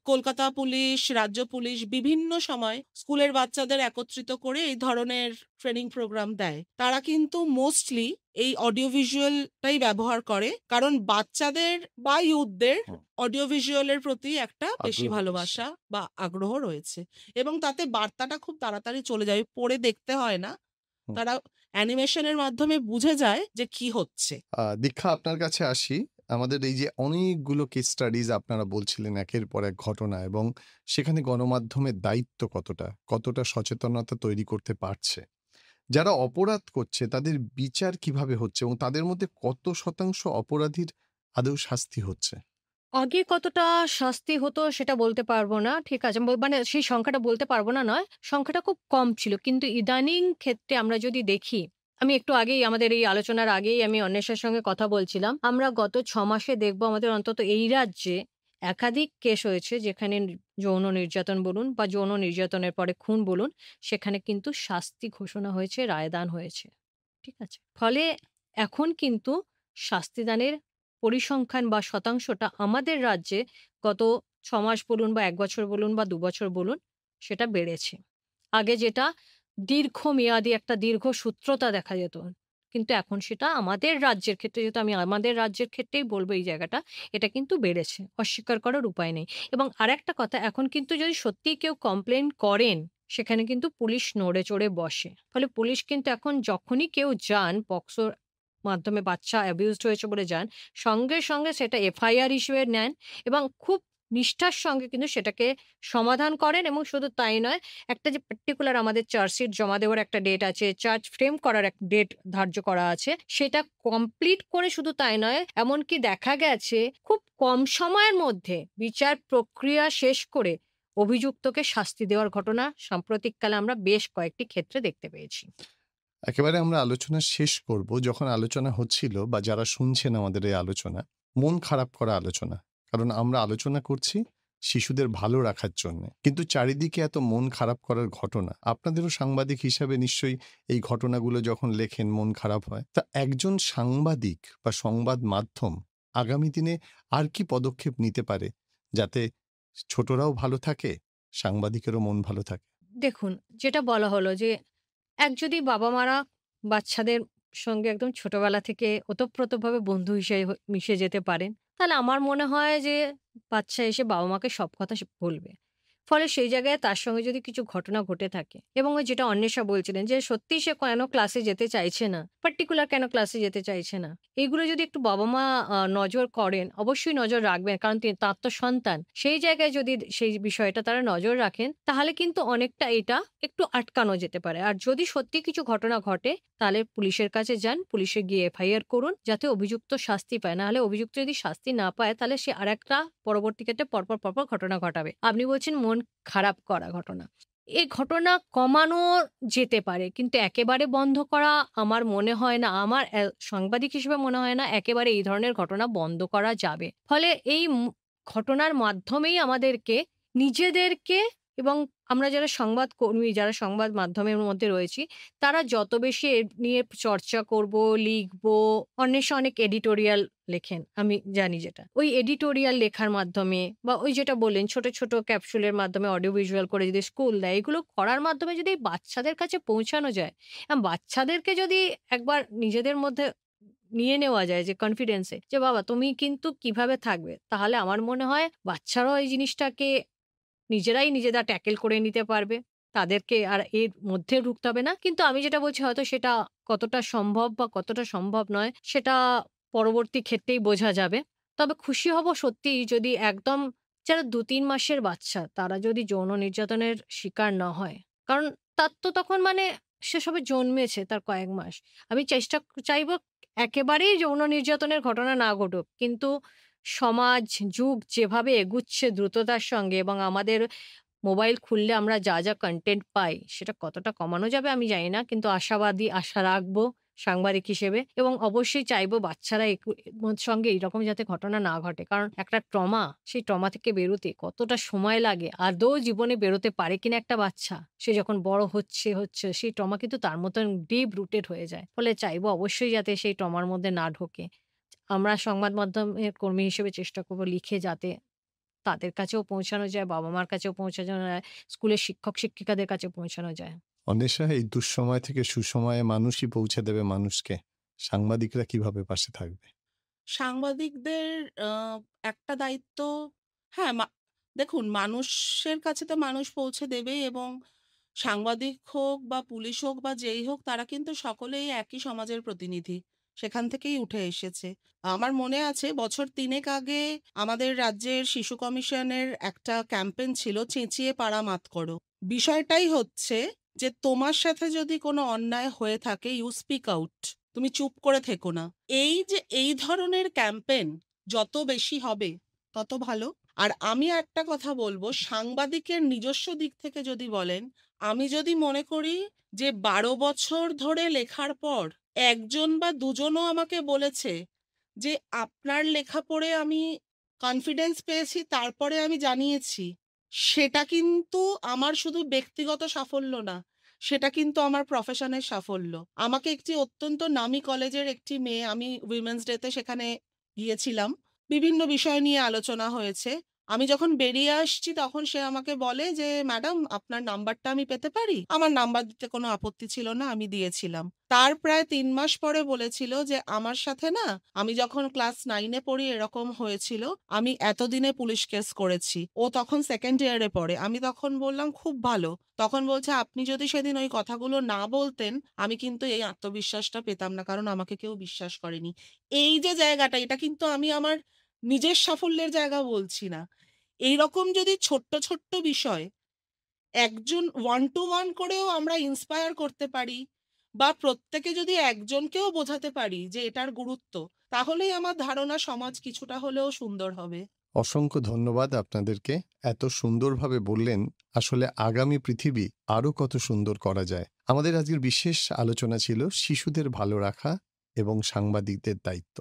কলকাতা পুলিশ, রাজ্য পুলিশ বিভিন্ন সময় স্কুলের বাচ্চাদের একত্রিত করে এই ধরনের ট্রেনিং প্রোগ্রাম দেয়। তারা কিন্তু মোস্টলি এই অডিও ভিজুয়ালটাই ব্যবহার করে, কারণ বাচ্চাদের বা ইউথদের অডিও ভিজুয়ালের প্রতি একটা বেশি আগ্রহ ভালোবাসা বা আগ্রহ রয়েছে, এবং তাতে বার্তাটা খুব তাড়াতাড়ি চলে যায়, পড়ে দেখতে হয় না, হুম। তারা অ্যানিমেশনের মাধ্যমে বুঝে যায় যে কি হচ্ছে। দীক্ষা, আপনার কাছে আসি। আমাদের এই যে অনেকগুলো কেস স্টাডিজ আপনারা বলছিলেন একের পর এক ঘটনা, এবং সেখানে গণমাধ্যমের দায়িত্ব কতটা সচেতনতা তৈরি করতে পারছে, যারা অপরাধ করছে তাদের বিচার কিভাবে হচ্ছে, এবং তাদের মধ্যে কত শতাংশ অপরাধীর আদৌ শাস্তি হচ্ছে? আগে কতটা শাস্তি হতো সেটা বলতে পারবো না, ঠিক আছে, মানে সেই সংখ্যাটা বলতে পারবো না নয়, সংখ্যাটা খুব কম ছিল, কিন্তু ইদানিং ক্ষেত্রে আমরা যদি দেখি, আমি একটু আগেই আমাদের এই আলোচনার আগেই আমি অন্বেষার সঙ্গে কথা বলছিলাম, আমরা গত 6 মাসে দেখবো আমাদের অন্তত এই রাজ্যে একাধিক কেস হয়েছে যেখানে যৌন নির্যাতন বলুন বা যৌন নির্যাতনের পরে খুন বলুন, সেখানে কিন্তু শাস্তি ঘোষণা হয়েছে, রায়দান হয়েছে, ঠিক আছে। ফলে এখন কিন্তু শাস্তিদানের পরিসংখ্যান বা শতাংশটা আমাদের রাজ্যে গত 6 মাস বলুন বা 1 বছর বলুন বা 2 বছর বলুন, সেটা বেড়েছে। আগে যেটা দীর্ঘমেয়াদী একটা দীর্ঘসূত্রতা দেখা যেত, কিন্তু এখন সেটা আমাদের রাজ্যের ক্ষেত্রে, যেহেতু আমি আমাদের রাজ্যের ক্ষেত্রেই বলবো এই জায়গাটা, এটা কিন্তু বেড়েছে, অস্বীকার করার উপায় নেই। এবং আরেকটা কথা, এখন কিন্তু যদি সত্যিই কেউ কমপ্লেন করেন, সেখানে কিন্তু পুলিশ নড়ে চড়ে বসে। ফলে পুলিশ কিন্তু এখন যখনই কেউ যান পক্সোর মাধ্যমে বাচ্চা অ্যাবিউজড হয়েছে বলে যান, সঙ্গে সঙ্গে সেটা এফআইআর হিসেবে নেন এবং খুব নিষ্ঠার সঙ্গে কিন্তু সেটাকে সমাধান করেন। এবং শুধু তাই নয়, একটা যে পার্টিকুলার আমাদের চার্জশিট জমা দেওয়ার একটা ডেট আছে, চার্জ ফ্রেম করার এক ডেট ধার্য করা আছে, সেটা কমপ্লিট করে শুধু তাই নয়, এমনকি দেখা গেছে খুব কম সময়ের মধ্যে বিচার প্রক্রিয়া শেষ করে অভিযুক্তকে শাস্তি দেওয়ার ঘটনা সাম্প্রতিককালে আমরা বেশ কয়েকটি ক্ষেত্রে দেখতে পেয়েছি। একেবারে আমরা আলোচনা শেষ করব। যখন আলোচনা হচ্ছিল বা যারা শুনছেন আমাদের এই আলোচনা, মন খারাপ করা আলোচনা। কারণ আমরা আলোচনা করছি শিশুদের ভালো রাখার জন্যে। কিন্তু চারিদিকে এত মন খারাপ করার ঘটনা, আপনাদেরও সাংবাদিক হিসাবে নিশ্চয়ই এই ঘটনাগুলো যখন লেখেন মন খারাপ হয়। তা একজন সাংবাদিক বা সংবাদ মাধ্যম আগামী দিনে আর কি পদক্ষেপ নিতে পারে, যাতে ছোটরাও ভালো থাকে, সাংবাদিকেরও মন ভালো থাকে? দেখুন, যেটা বলা হলো যে যদি বাবা-মারা বাচ্চাদের সঙ্গে একদম ছোটবেলা থেকে ওতপ্রোতভাবে বন্ধু হিসেবে মিশে যেতে পারেন, তাহলে আমার মনে হয় যে বাচ্চা এসে বাবা-মাকে সব কথা বলবে। ফলে সেই জায়গায় তার সঙ্গে যদি কিছু ঘটনা ঘটে থাকে, এবং ওই যেটা অন্বেষা বলছিলেন যে সত্যিই সে কেন ক্লাসে যেতে চাইছে না, পার্টিকুলার কেন ক্লাসে যেতে চাইছে না, এগুলো যদি একটু বাবা-মা নজর করেন, অবশ্যই নজর রাখবেন, কারণ তার তো সন্তান। সেই জায়গায় যদি সেই বিষয়টা তারা নজর রাখেন, তাহলে কিন্তু অনেকটা এটা একটু আটকানো যেতে পারে। আর যদি সত্যি কিছু ঘটনা ঘটে, তাহলে পুলিশের কাছে যান, পুলিশে গিয়ে এফআইআর করুন, যাতে অভিযুক্ত শাস্তি পায়। নাহলে অভিযুক্ত যদি শাস্তি না পায়, তাহলে সে আরেকটা পরবর্তী ক্ষেত্রে পরপর ঘটনা ঘটাবে। আপনি বলছেন মন খারাপ করা ঘটনা। এই ঘটনা কমানো যেতে পারে, কিন্তু একেবারে বন্ধ করা আমার মনে হয় না, আমার সাংবাদিক হিসেবে মনে হয় না একেবারে এই ধরনের ঘটনা বন্ধ করা যাবে। ফলে এই ঘটনার মাধ্যমেই আমাদেরকে নিজেদেরকে, এবং আমরা যারা সংবাদকর্মী, যারা সংবাদ মাধ্যমের মধ্যে রয়েছি, তারা যত বেশি এ নিয়ে চর্চা করব, লিখব, অন্বেষা অনেক এডিটোরিয়াল লেখেন, আমি জানি যেটা। ওই এডিটোরিয়াল লেখার মাধ্যমে বা ওই যেটা বললেন ছোট, ছোট ক্যাপসুলের মাধ্যমে অডিও ভিজুয়াল করে যদি স্কুল দেয়, এগুলো করার মাধ্যমে যদি বাচ্চাদের কাছে পৌঁছানো যায়, বাচ্চাদেরকে যদি একবার নিজেদের মধ্যে নিয়ে নেওয়া যায় যে কনফিডেন্সে, যে বাবা তুমি কিন্তু কিভাবে থাকবে, তাহলে আমার মনে হয় বাচ্চারাও এই জিনিসটাকে নিজেরাই নিজেরা ট্যাকেল করে নিতে পারবে। তাদেরকে আর এর মধ্যে ঢুকতে হবে না। কিন্তু আমি যেটা বলছি, হয়তো সেটা কতটা সম্ভব বা কতটা সম্ভব নয়, সেটা পরবর্তী ক্ষেত্রেই বোঝা যাবে। তবে খুশি হব সত্যিই যদি একদম যারা ২-৩ মাসের বাচ্চা, তারা যদি যৌন নির্যাতনের শিকার না হয়। কারণ তার তো তখন মানে সে সবে জন্মেছে, তার কয়েক মাস। আমি চাইব একেবারেই যৌন নির্যাতনের ঘটনা না ঘটুক। কিন্তু সমাজ, যুগ যেভাবে এগুচ্ছে দ্রুততার সঙ্গে, এবং আমাদের মোবাইল খুললে আমরা যা কনটেন্ট পাই, সেটা কতটা কমানো যাবে আমি জানি না। কিন্তু আশাবাদী, আশা রাখবো সাংবাদিক হিসেবে, এবং অবশ্যই চাইবো বাচ্চারা সঙ্গে এইরকম যাতে ঘটনা না ঘটে। কারণ একটা ট্রমা, সেই ট্রমা থেকে বেরোতে কতটা সময় লাগে, আদৌ জীবনে বেরোতে পারে কিনা একটা বাচ্চা, সে যখন বড় হচ্ছে সেই ট্রমা কিন্তু তার মতন ডিপ রুটেড হয়ে যায়। ফলে চাইবো অবশ্যই যাতে সেই ট্রমার মধ্যে না ঢোকে। আমরা সংবাদ মাধ্যমের কর্মী হিসেবে চেষ্টা করব লিখে যাতে তাদের কাছেও পৌঁছানো যায়, বাবা-মার কাছেও পৌঁছানো যায়, স্কুলের শিক্ষক-শিক্ষিকাদের কাছে পৌঁছানো যায়। অন্বেষা, এই দুঃসময় থেকে সুসময়ে মানুষই পৌঁছে দেবে মানুষকে, সাংবাদিকরা কিভাবে পাশে থাকবে? সাংবাদিকদের একটা দায়িত্ব, হ্যাঁ, দেখুন, মানুষের কাছে তো মানুষ পৌঁছে দেবেই, এবং সাংবাদিক হোক বা পুলিশ হোক বা যেই হোক, তারা কিন্তু সকলেই একই সমাজের প্রতিনিধি, সেখান থেকেই উঠে এসেছে। আমার মনে আছে বছর ৩ আগে আমাদের রাজ্যের শিশু কমিশনের একটা ক্যাম্পেইন ছিল, চেঁচিয়ে পাড়া মাত করো। বিষয়টাই হচ্ছে যে তোমার সাথে যদি কোনো অন্যায় হয়ে থাকে, ইউ স্পিক আউট, তুমি চুপ করে থেকো না। এই যে এই ধরনের ক্যাম্পেইন যত বেশি হবে তত ভালো। আর আমি একটা কথা বলবো, সাংবাদিকের নিজস্ব দিক থেকে যদি বলেন, আমি যদি মনে করি যে ১২ বছর ধরে লেখার পর একজন বা দুজনও আমাকে বলেছে যে আপনার লেখা পড়ে আমি কনফিডেন্স পেয়েছি, তারপরে আমি জানিয়েছি, সেটা কিন্তু আমার শুধু ব্যক্তিগত সাফল্য না, সেটা কিন্তু আমার প্রফেশনের সাফল্য। আমাকে একটি অত্যন্ত নামী কলেজের একটি মেয়ে, আমি উইমেন্স ডেতে সেখানে গিয়েছিলাম, বিভিন্ন বিষয় নিয়ে আলোচনা হয়েছে। আমি যখন বেরিয়ে আসছি তখন সে আমাকে বলে যে ম্যাডাম, আপনার নাম্বারটা আমি পেতে পারি? আমার নাম্বার দিতে কোনো আপত্তি ছিল না, আমি দিয়েছিলাম। তার প্রায় ৩ মাস পরে বলেছিল যে আমার সাথে না, আমি যখন ক্লাস 9-এ পড়ি এরকম হয়েছিল, আমি এতদিনে পুলিশ কেস করেছি। ও তখন সেকেন্ড ইয়ারে পড়ে। আমি তখন বললাম খুব ভালো। তখন বলছে আপনি যদি সেদিন ওই কথাগুলো না বলতেন, আমি কিন্তু এই আত্মবিশ্বাসটা পেতাম না, কারণ আমাকে কেউ বিশ্বাস করেনি। এই যে জায়গাটা, এটা কিন্তু আমি আমার নিজের সাফল্যের জায়গা বলছি না। এইরকম যদি ছোট্ট ছোট্ট বিষয় একজন ওয়ান টু ওয়ান করেও আমরা ইন্সপায়ার করতে পারি, বা প্রত্যেকে যদি একজনকেও বোঝাতে পারি যে এটার গুরুত্ব, তাহলেই আমার ধারণা সমাজ কিছুটা হলেও সুন্দর হবে। অসংখ্য ধন্যবাদ আপনাদেরকে, এত সুন্দরভাবে বললেন আসলে আগামী পৃথিবী আরো কত সুন্দর করা যায়। আমাদের আজকের বিশেষ আলোচনা ছিল শিশুদের ভালো রাখা এবং সাংবাদিকদের দায়িত্ব।